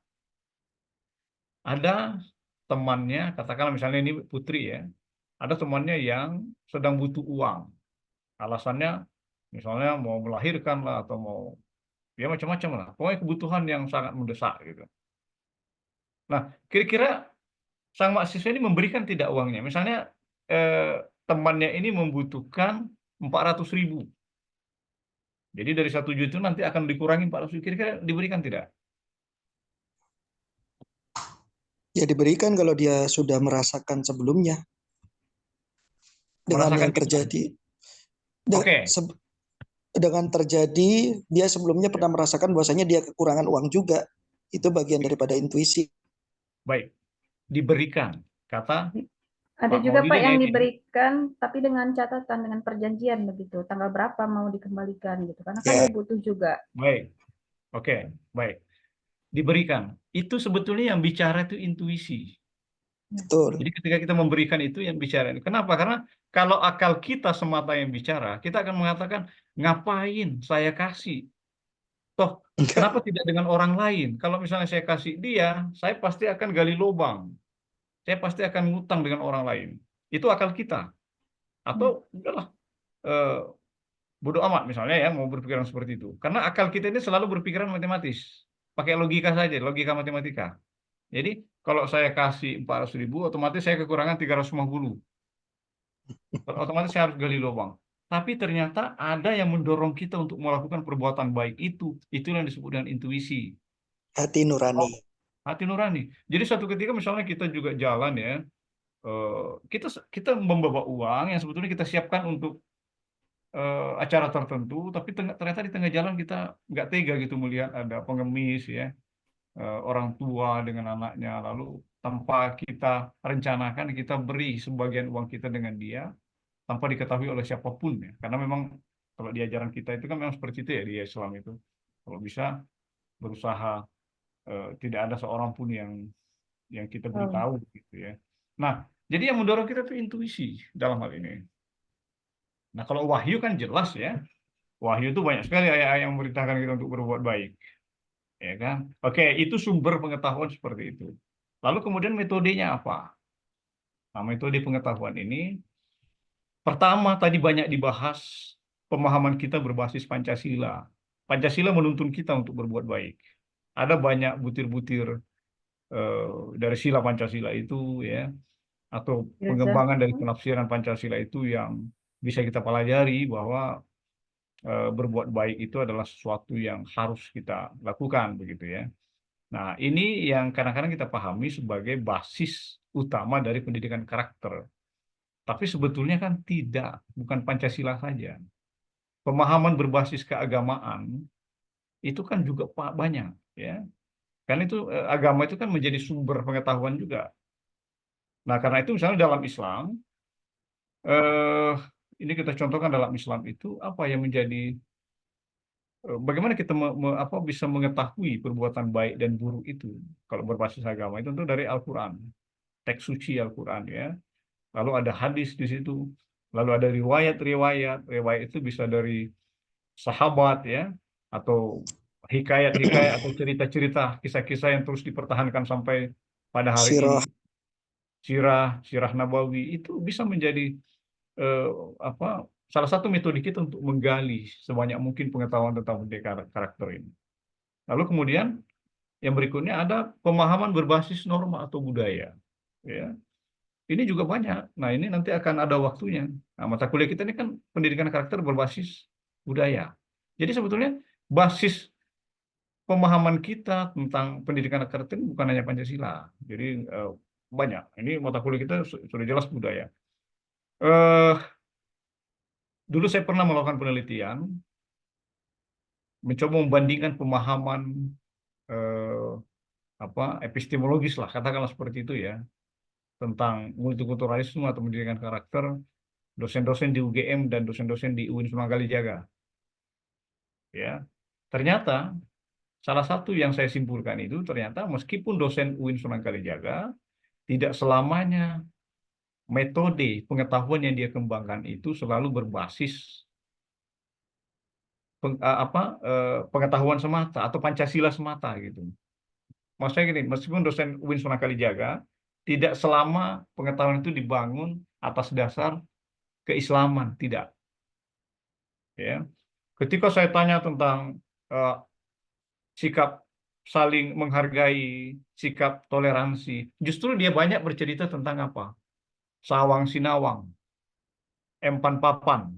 ada temannya, katakanlah misalnya ini Putri ya, ada temannya yang sedang butuh uang. Alasannya misalnya mau melahirkan lah atau mau ya macam-macam lah. Pokoknya kebutuhan yang sangat mendesak gitu. Nah, kira-kira sang mahasiswa ini memberikan tidak uangnya? Misalnya temannya ini membutuhkan 400.000. Jadi dari 1 juta itu nanti akan dikurangi 400.000. Kira-kira diberikan tidak? Ya diberikan kalau dia sudah merasakan sebelumnya dengan Merasakan yang terjadi. Oke. Dengan terjadi dia sebelumnya pernah merasakan bahwasanya dia kekurangan uang juga. Itu bagian daripada intuisi. Baik. Diberikan. Kata Ada Pak juga Pak Maulidin yang ini. diberikan tapi dengan catatan, dengan perjanjian begitu. Tanggal berapa mau dikembalikan gitu. Karena kan dia butuh juga. Baik. Oke, baik. Diberikan. Itu sebetulnya yang bicara itu intuisi. Betul. Jadi ketika kita memberikan itu yang bicara. Kenapa? Karena kalau akal kita semata yang bicara, kita akan mengatakan, ngapain saya kasih? Toh, kenapa tidak dengan orang lain? Kalau misalnya saya kasih dia, saya pasti akan gali lubang. Saya pasti akan ngutang dengan orang lain. Itu akal kita. Atau udahlah eh, bodoh amat misalnya ya mau berpikiran seperti itu. Karena akal kita ini selalu berpikiran matematis, pakai logika saja, logika matematika. Jadi kalau saya kasih 400.000, otomatis saya kekurangan 350. Otomatis saya harus gali lubang. Tapi ternyata ada yang mendorong kita untuk melakukan perbuatan baik itu. Itulah yang disebut dengan intuisi, Hati nurani. hati nurani. Jadi suatu ketika misalnya kita juga jalan ya, kita kita membawa uang yang sebetulnya kita siapkan untuk acara tertentu, tapi ternyata di tengah jalan kita nggak tega gitu melihat ada pengemis ya, orang tua dengan anaknya, lalu tanpa kita rencanakan kita beri sebagian uang kita dengan dia tanpa diketahui oleh siapapun ya, karena memang kalau di ajaran kita itu kan memang seperti itu ya di Islam itu, kalau bisa berusaha tidak ada seorang pun yang kita beritahu gitu ya. Nah, jadi yang mendorong kita itu intuisi dalam hal ini. Nah, kalau wahyu kan jelas ya. Wahyu itu banyak sekali ayat-ayat yang memerintahkan kita untuk berbuat baik. Ya kan? Oke, itu sumber pengetahuan seperti itu. Lalu kemudian metodenya apa? Nah, metode pengetahuan ini pertama tadi banyak dibahas pemahaman kita berbasis Pancasila. Pancasila menuntun kita untuk berbuat baik. Ada banyak butir-butir dari sila Pancasila itu ya, atau pengembangan dari penafsiran Pancasila itu yang bisa kita pelajari bahwa berbuat baik itu adalah sesuatu yang harus kita lakukan begitu ya. Nah, ini yang kadang-kadang kita pahami sebagai basis utama dari pendidikan karakter. Tapi sebetulnya kan tidak, bukan Pancasila saja. Pemahaman berbasis keagamaan itu kan juga banyak ya. Karena itu agama itu kan menjadi sumber pengetahuan juga. Nah, karena itu misalnya dalam Islam ini kita contohkan dalam Islam itu apa yang menjadi bagaimana kita bisa mengetahui perbuatan baik dan buruk itu kalau berbasis agama itu tentu dari Al-Quran, teks suci Al-Quran ya. Lalu ada hadis di situ, lalu ada riwayat itu bisa dari sahabat ya, atau hikayat-hikayat atau cerita-cerita, kisah-kisah yang terus dipertahankan sampai pada hari Sirah. ini. Sirah Nabawi itu bisa menjadi salah satu metode kita untuk menggali sebanyak mungkin pengetahuan tentang pendidikan karakter ini. Lalu kemudian yang berikutnya ada pemahaman berbasis norma atau budaya. Ya. Ini juga banyak. Nah, ini nanti akan ada waktunya. Nah, mata kuliah kita ini kan pendidikan karakter berbasis budaya. Jadi sebetulnya basis pemahaman kita tentang pendidikan karakter ini bukan hanya Pancasila. Jadi banyak. Ini mata kuliah kita sudah jelas budaya. Dulu saya pernah melakukan penelitian, mencoba membandingkan pemahaman epistemologis lah, katakanlah seperti itu ya, tentang multikulturalisme atau pendidikan karakter dosen-dosen di UGM dan dosen-dosen di UIN Sunan Kalijaga. Ya, ternyata salah satu yang saya simpulkan itu ternyata meskipun dosen UIN Sunan Kalijaga tidak selamanya metode pengetahuan yang dia kembangkan itu selalu berbasis pengetahuan semata atau Pancasila semata gitu. Maksudnya gini, meskipun dosen UIN Sunan Kalijaga tidak selama pengetahuan itu dibangun atas dasar keislaman, tidak. Ya. Ketika saya tanya tentang sikap saling menghargai, sikap toleransi, justru dia banyak bercerita tentang apa? Sawang Sinawang, Empan Papan.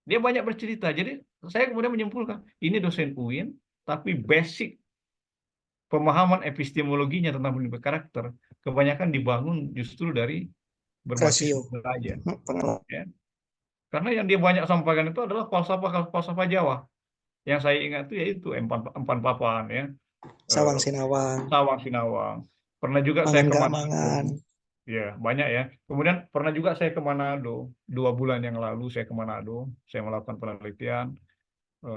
Dia banyak bercerita. Jadi saya kemudian menyimpulkan, ini dosen UIN, tapi basic pemahaman epistemologinya tentang pendidikan karakter kebanyakan dibangun justru dari berbasis budaya. Ya. Karena yang dia banyak sampaikan itu adalah falsafah Jawa. Yang saya ingat itu yaitu Empan Papan ya. Sawang Sinawang. Sawang Sinawang. Pernah juga saya ke Mangan. Ya, banyak ya. Kemudian pernah juga saya ke Manado. 2 bulan yang lalu saya ke Manado. Saya melakukan penelitian.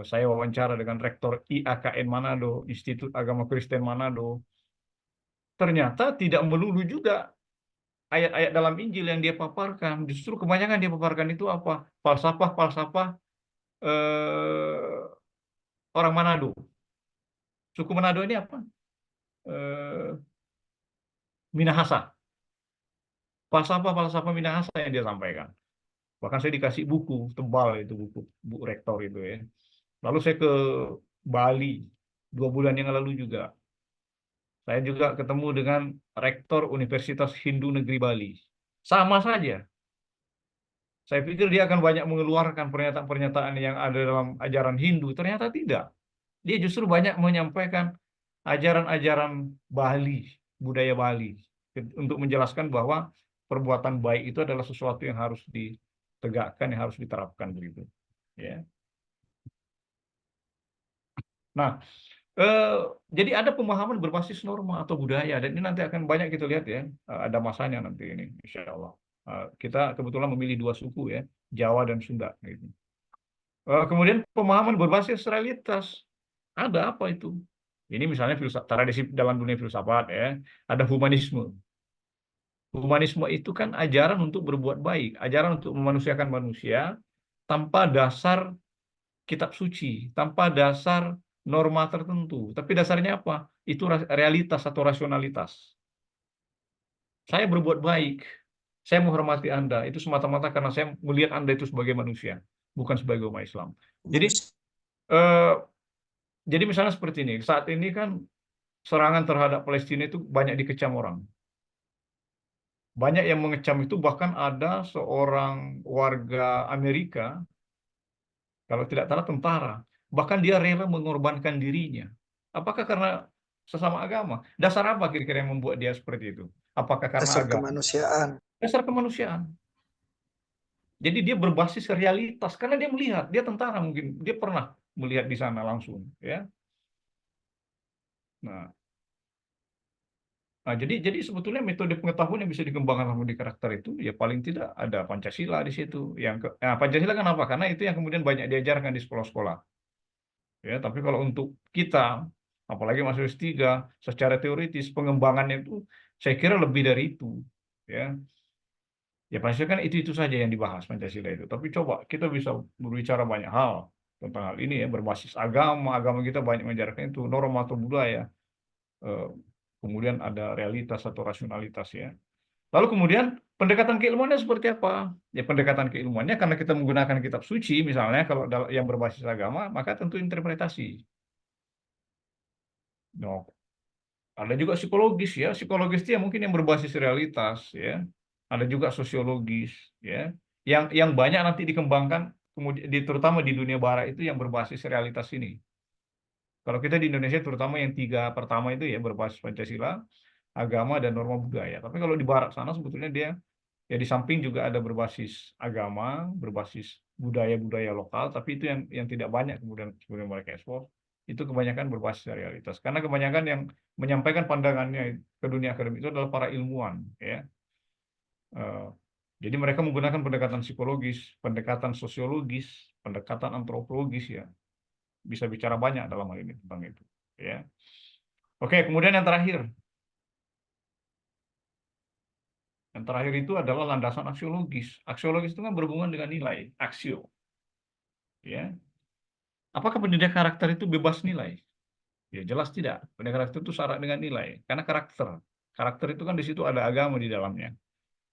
Saya wawancara dengan Rektor IAKN Manado, Institut Agama Kristen Manado. Ternyata tidak melulu juga ayat-ayat dalam Injil yang dia paparkan. Justru kebanyakan dia paparkan itu apa? Falsafah orang Manado. Suku Manado ini apa? Minahasa. Falsafah Minahasa yang dia sampaikan. Bahkan saya dikasih buku tebal itu buku Bu Rektor itu ya. Lalu saya ke Bali 2 bulan yang lalu juga. Saya juga ketemu dengan Rektor Universitas Hindu Negeri Bali. Sama saja. Saya pikir dia akan banyak mengeluarkan pernyataan-pernyataan yang ada dalam ajaran Hindu. Ternyata tidak. Dia justru banyak menyampaikan ajaran-ajaran Bali, budaya Bali, untuk menjelaskan bahwa perbuatan baik itu adalah sesuatu yang harus ditegakkan, yang harus diterapkan begitu. Ya. Nah, jadi ada pemahaman berbasis norma atau budaya, dan ini nanti akan banyak kita lihat ya, ada masanya nanti ini, insya Allah. Kita kebetulan memilih 2 suku ya, Jawa dan Sunda. Gitu. Kemudian pemahaman berbasis realitas, ada apa itu? Ini misalnya tradisi dalam dunia filsafat ya, ada humanisme. Humanisme itu kan ajaran untuk berbuat baik, ajaran untuk memanusiakan manusia tanpa dasar kitab suci, tanpa dasar norma tertentu. Tapi dasarnya apa? Itu realitas atau rasionalitas. Saya berbuat baik, saya menghormati Anda, itu semata-mata karena saya melihat Anda itu sebagai manusia, bukan sebagai umat Islam. Jadi misalnya seperti ini, saat ini kan serangan terhadap Palestina itu banyak dikecam orang. Banyak yang mengecam itu, bahkan ada seorang warga Amerika, kalau tidak salah tentara, bahkan dia rela mengorbankan dirinya. Apakah karena sesama agama? Dasar apa kira-kira yang membuat dia seperti itu? Apakah karena Dasar agama? kemanusiaan. Dasar kemanusiaan. Jadi dia berbasis realitas karena dia melihat, dia tentara mungkin, dia pernah melihat di sana langsung, ya. Nah, jadi sebetulnya metode pengetahuan yang bisa dikembangkan di karakter itu ya paling tidak ada Pancasila di situ. Pancasila kan apa? Karena itu yang kemudian banyak diajarkan di sekolah-sekolah. Ya, tapi kalau untuk kita, apalagi masuk S3, secara teoritis pengembangannya itu saya kira lebih dari itu. Ya, ya Pancasila kan itu saja yang dibahas Pancasila itu. Tapi coba kita bisa berbicara banyak hal tentang hal ini ya, berbasis agama kita banyak mengajarkan itu norma atau budaya. Kemudian ada realitas atau rasionalitas ya. Lalu kemudian pendekatan keilmuannya seperti apa? Ya pendekatan keilmuannya karena kita menggunakan kitab suci misalnya kalau yang berbasis agama maka tentu interpretasi. No. Ada juga psikologis ya. Psikologis itu ya mungkin yang berbasis realitas ya. Ada juga sosiologis ya. Yang banyak nanti dikembangkan kemudian terutama di dunia barat itu yang berbasis realitas ini. Kalau kita di Indonesia terutama yang 3 pertama itu ya berbasis Pancasila, agama dan norma budaya. Tapi kalau di barat sana sebetulnya dia ya di samping juga ada berbasis agama, berbasis budaya-budaya lokal, tapi itu yang tidak banyak kemudian mereka ekspor. Itu kebanyakan berbasis realitas. Karena kebanyakan yang menyampaikan pandangannya ke dunia akademik itu adalah para ilmuwan, ya. Jadi mereka menggunakan pendekatan psikologis, pendekatan sosiologis, pendekatan antropologis ya. Bisa bicara banyak dalam hal ini tentang itu, ya. Oke, kemudian yang terakhir. Yang terakhir itu adalah landasan aksiologis. Aksiologis itu kan berhubungan dengan nilai, aksio. Ya. Apakah pendidikan karakter itu bebas nilai? Ya jelas tidak. Pendidikan karakter itu syarat dengan nilai. Karena karakter itu kan di situ ada agama di dalamnya.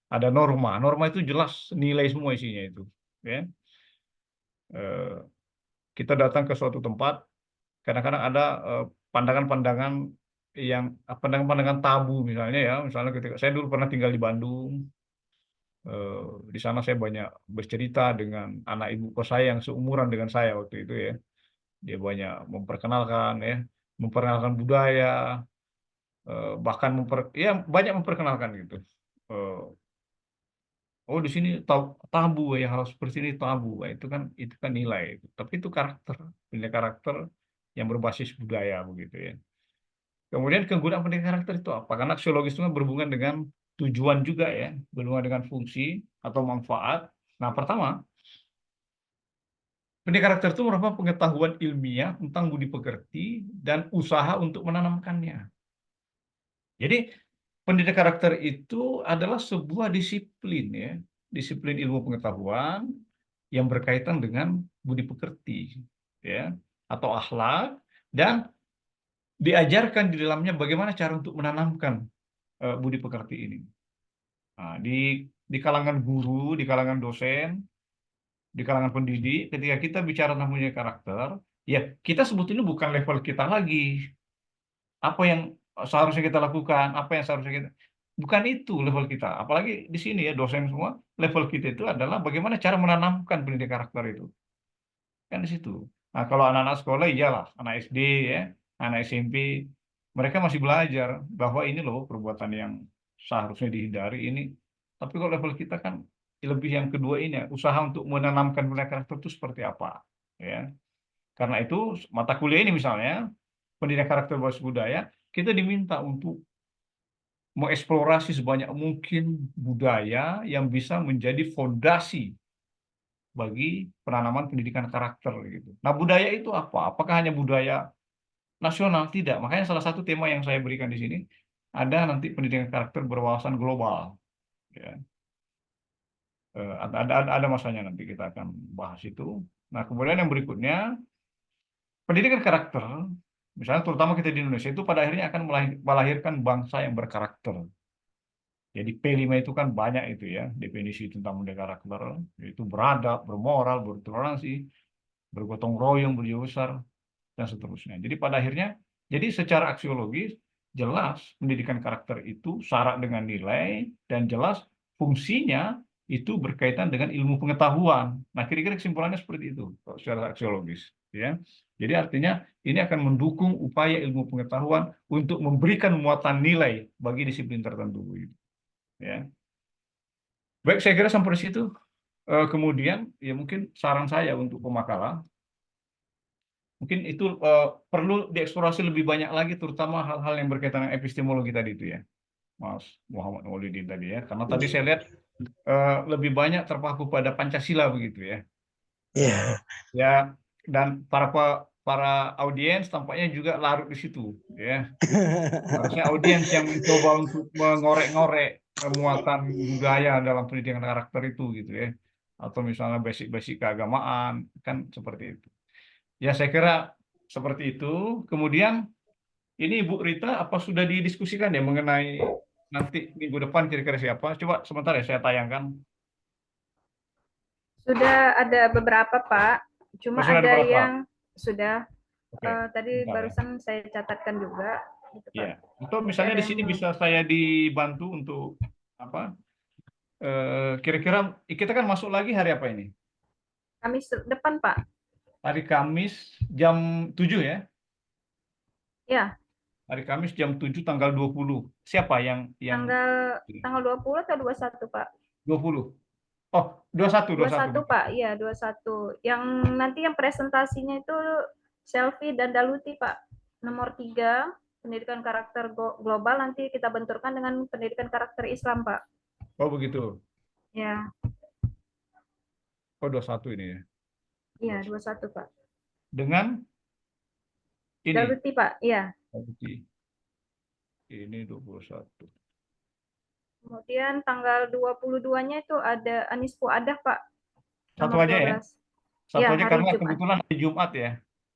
Ada norma. Norma itu jelas nilai semua isinya itu. Ya. Kita datang ke suatu tempat, kadang-kadang ada pandangan-pandangan pandangan-pandangan tabu misalnya ya. Misalnya ketika saya dulu pernah tinggal di Bandung. Di sana saya banyak bercerita dengan anak ibu kos saya yang seumuran dengan saya waktu itu ya. Dia banyak memperkenalkan budaya, bahkan banyak memperkenalkan gitu. Oh di sini tabu ya, hal seperti ini tabu. Itu kan nilai. Tapi itu karakter yang berbasis budaya begitu ya. Kemudian kegunaan pendidikan karakter itu apa? Karena aksiologis itu kan berhubungan dengan tujuan juga ya, berhubungan dengan fungsi atau manfaat. Nah, pertama, pendidikan karakter itu merupakan pengetahuan ilmiah tentang budi pekerti dan usaha untuk menanamkannya. Jadi, pendidikan karakter itu adalah sebuah disiplin ya, disiplin ilmu pengetahuan yang berkaitan dengan budi pekerti ya, atau akhlak, dan diajarkan di dalamnya bagaimana cara untuk menanamkan budi pekerti ini. Nah, di kalangan guru, di kalangan dosen, di kalangan pendidik, ketika kita bicara namanya karakter, ya kita sebetulnya bukan level kita lagi. Apa yang seharusnya kita lakukan, apa yang seharusnya kita, bukan itu level kita. Apalagi di sini ya dosen semua, level kita itu adalah bagaimana cara menanamkan pendidikan karakter itu. Kan di situ. Nah, kalau anak-anak sekolah iyalah, anak SD ya, anak SMP, mereka masih belajar bahwa ini loh perbuatan yang seharusnya dihindari ini. Tapi kalau level kita kan lebih yang kedua ini ya, usaha untuk menanamkan pendidikan karakter itu seperti apa, ya. Karena itu mata kuliah ini misalnya pendidikan karakter berbasis budaya, kita diminta untuk mengeksplorasi sebanyak mungkin budaya yang bisa menjadi fondasi bagi penanaman pendidikan karakter gitu. Nah, budaya itu apa? Apakah hanya budaya nasional? Tidak. Makanya salah satu tema yang saya berikan di sini ada nanti pendidikan karakter berwawasan global. Ya. Ada masanya nanti kita akan bahas itu. Nah, kemudian yang berikutnya pendidikan karakter, misalnya terutama kita di Indonesia itu pada akhirnya akan melahirkan bangsa yang berkarakter. Jadi P5 itu kan banyak itu ya definisi tentang pendidikan karakter, yaitu beradab, bermoral, bertoleransi, bergotong royong, berjiwa besar, dan seterusnya. Jadi pada akhirnya, jadi secara aksiologis, jelas pendidikan karakter itu syarat dengan nilai, dan jelas fungsinya itu berkaitan dengan ilmu pengetahuan. Nah, kira-kira kesimpulannya seperti itu, secara aksiologis. Ya. Jadi artinya ini akan mendukung upaya ilmu pengetahuan untuk memberikan muatan nilai bagi disiplin tertentu. Ya. Baik, saya kira sampai di situ. Kemudian, ya mungkin saran saya untuk pemakalah, mungkin itu perlu dieksplorasi lebih banyak lagi, terutama hal-hal yang berkaitan dengan epistemologi tadi itu ya, Mas Muhammad Maulidi tadi ya. Karena tadi saya lihat lebih banyak terpaku pada Pancasila begitu ya. Iya. Ya, dan para audiens tampaknya juga larut di situ ya. Harusnya audiens yang mencoba untuk mengorek-ngorek muatan budaya dalam pendidikan karakter itu gitu ya. Atau misalnya basic-basic keagamaan, kan seperti itu. Ya, saya kira seperti itu. Kemudian ini Bu Rita, apa sudah didiskusikan ya mengenai nanti minggu depan kira-kira siapa? Coba sebentar ya saya tayangkan. Sudah ada beberapa, Pak. Cuma Oh, sudah ada ada berapa? yang sudah Oke, tadi bentar ya. barusan saya catatkan juga. Gitu, Pak. Iya. Atau Jadi misalnya ada di sini yang bisa saya dibantu untuk apa? Kira-kira kita kan masuk lagi hari apa ini? Kamis depan, Pak. Hari Kamis jam 7 ya? Ya, Hari Kamis jam 7 tanggal 20. Siapa yang tanggal 20 atau 21, Pak? 20? Oh, 21, 21, Pak. Iya, 21. Yang nanti yang presentasinya itu Selfie dan Daluti, Pak. Nomor 3, pendidikan karakter global, nanti kita benturkan dengan pendidikan karakter Islam, Pak. Oh, begitu. Ya, Oh, 21 ini ya. iya, 21, Pak. Dengan ini. Daluti, Pak. Iya. Daluti. Ini 21. Kemudian tanggal 22-nya itu ada Anis Fuadah, Pak. Satu Nomor aja ya? 12. Satu Iya, aja hari karena Jumat. kebetulan hari Jumat ya.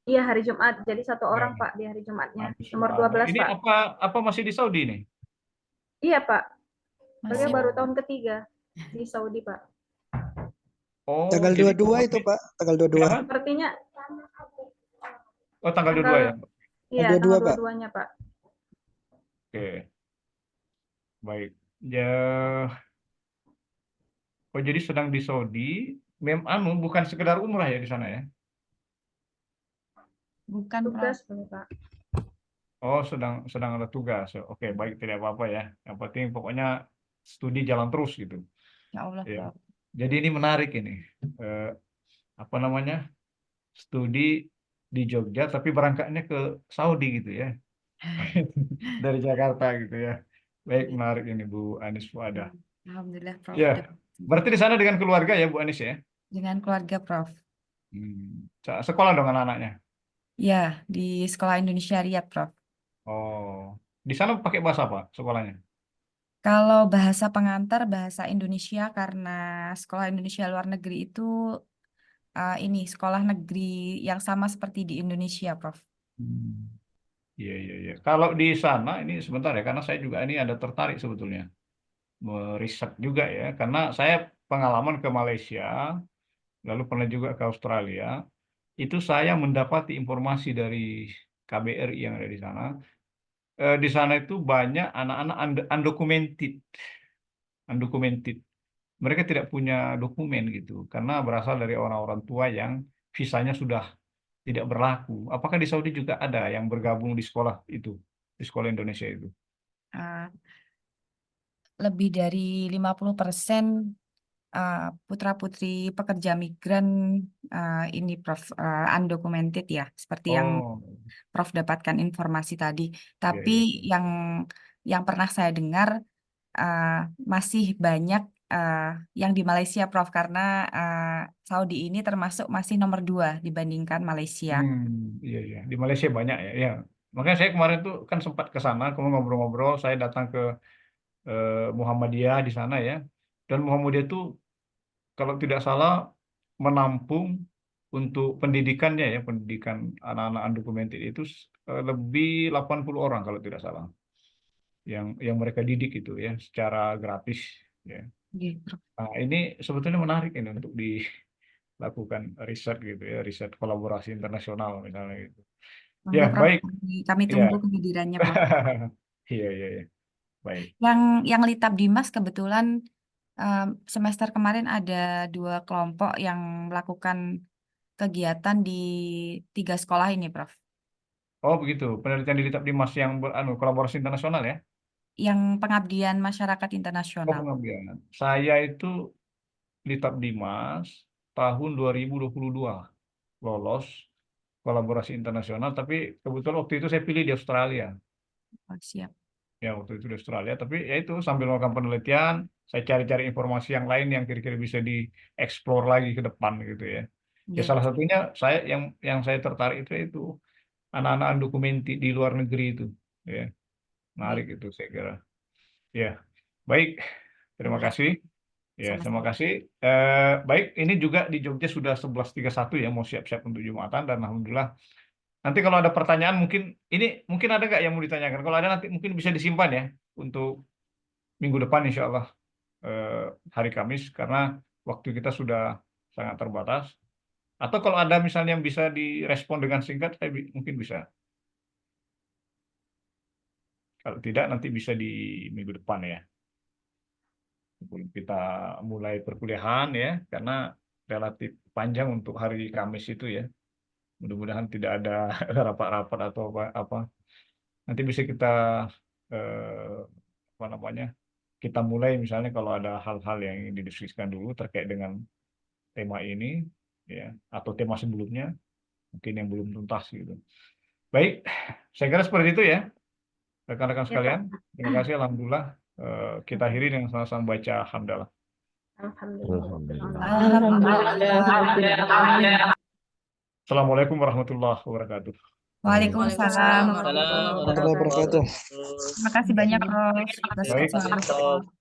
Iya, hari Jumat. Jadi satu Ya. orang, Pak, di hari Jumatnya. Anis Nomor Fuadah. 12, Ini Pak. apa masih di Saudi nih? Iya, Pak. Beliau Masih. baru tahun ketiga di Saudi, Pak. Oh, Tanggal jadi 22 itu, Pak. Tanggal 22. Kenapa? Sepertinya Oh, tanggal 22 ya. iya, Tanggal 22, tanggal Pak. 22-nya, Pak. Oke. Baik. Ya. Oh, jadi sedang di Saudi. Bukan sekedar umrah ya di sana ya? Bukan, Prof. Tugas, Pak. Oh, sedang ada tugas. Oke, baik, tidak apa-apa ya. Yang penting pokoknya studi jalan terus gitu. Ya Allah, Ya. Prof. Jadi ini menarik ini. Apa namanya? Studi di Jogja tapi berangkatnya ke Saudi gitu ya. Dari Jakarta gitu ya. Baik, menarik ini Bu Anis Fuadah. Alhamdulillah, Prof. Ya. Berarti di sana dengan keluarga ya Bu Anis ya? Dengan keluarga, Prof. Sekolah dong anak-anaknya. Ya, di Sekolah Indonesia Riyadh, Prof. Oh, di sana pakai bahasa apa sekolahnya? Kalau bahasa pengantar bahasa Indonesia karena Sekolah Indonesia Luar Negeri itu ini sekolah negeri yang sama seperti di Indonesia, Prof. Iya. Kalau di sana ini sebentar ya, karena saya juga ini ada tertarik sebetulnya. Meriset juga ya, karena saya pengalaman ke Malaysia, lalu pernah juga ke Australia. Itu saya mendapati informasi dari KBRI yang ada di sana. Di sana itu banyak anak-anak undocumented, undocumented. Mereka tidak punya dokumen gitu, karena berasal dari orang-orang tua yang visanya sudah tidak berlaku. Apakah di Saudi juga ada yang bergabung di sekolah itu, di sekolah Indonesia itu? Uh, lebih dari 50% putra-putri pekerja migran ini Prof undocumented ya, seperti yang Oh, Prof dapatkan informasi tadi. iya, Tapi iya. yang pernah saya dengar masih banyak yang di Malaysia, Prof, karena Saudi ini termasuk masih nomor 2 dibandingkan Malaysia. Iya, iya. Di Malaysia banyak ya. Ya. Makanya saya kemarin tuh kan sempat ke sana, kemudian ngobrol-ngobrol. Saya datang ke Muhammadiyah di sana ya. Dan Muhammadiyah tuh kalau tidak salah menampung untuk pendidikannya ya, pendidikan anak-anak undocumented itu lebih 80 orang kalau tidak salah. Yang mereka didik itu ya secara gratis ya. Iya, Prof. Nah, ini sebetulnya menarik ini untuk dilakukan riset gitu ya, riset kolaborasi internasional misalnya gitu. Monggo, Ya, Prof. baik. Kami Ya. tunggu kehadirannya, Prof. Iya, iya, iya. Baik. Yang Litab Dimas kebetulan semester kemarin ada 2 kelompok yang melakukan kegiatan di 3 sekolah ini, Prof. Oh, begitu. Penelitian di Litab Dimas yang kolaborasi internasional ya? Yang pengabdian masyarakat Oh, internasional. pengabdian. Saya itu Litab Dimas tahun 2022 lolos kolaborasi internasional, tapi kebetulan waktu itu saya pilih di Australia. Oh, siap. Ya, waktu itu di Australia, tapi ya itu sambil melakukan penelitian, saya cari-cari informasi yang lain yang kira-kira bisa dieksplor lagi ke depan gitu ya. Ya Iya, salah satunya saya yang saya tertarik itu anak-anak undocumented di luar negeri itu ya. Menarik baik. itu saya kira. Ya, baik. Terima Boleh. kasih. Ya, terima Sama-sama. kasih. Baik, ini juga di Jogja sudah 11.31 ya, mau siap-siap untuk Jumatan dan alhamdulillah. Nanti kalau ada pertanyaan mungkin ada nggak yang mau ditanyakan? Kalau ada nanti mungkin bisa disimpan ya untuk minggu depan insya Allah hari Kamis karena waktu kita sudah sangat terbatas. Atau kalau ada misalnya yang bisa direspon dengan singkat, saya mungkin bisa. Kalau tidak nanti bisa di minggu depan ya. Sebelum kita mulai perkuliahan ya, karena relatif panjang untuk hari Kamis itu ya. Mudah-mudahan tidak ada rapat-rapat atau apa. Nanti bisa kita apa namanya? Kita mulai misalnya kalau ada hal-hal yang ingin didiskusikan dulu terkait dengan tema ini ya atau tema sebelumnya mungkin yang belum tuntas gitu. Baik, saya kira seperti itu ya rekan-rekan Ya, sekalian. Pak. Terima kasih alhamdulillah kita akhiri dengan sama-sama baca hamdalah. Alhamdulillah. Alhamdulillah. Assalamualaikum warahmatullahi wabarakatuh. Waalaikumsalam. Waalaikumsalam warahmatullahi wabarakatuh. warahmatullahi Terima kasih banyak, Prof. Atas Baik. kesempatan.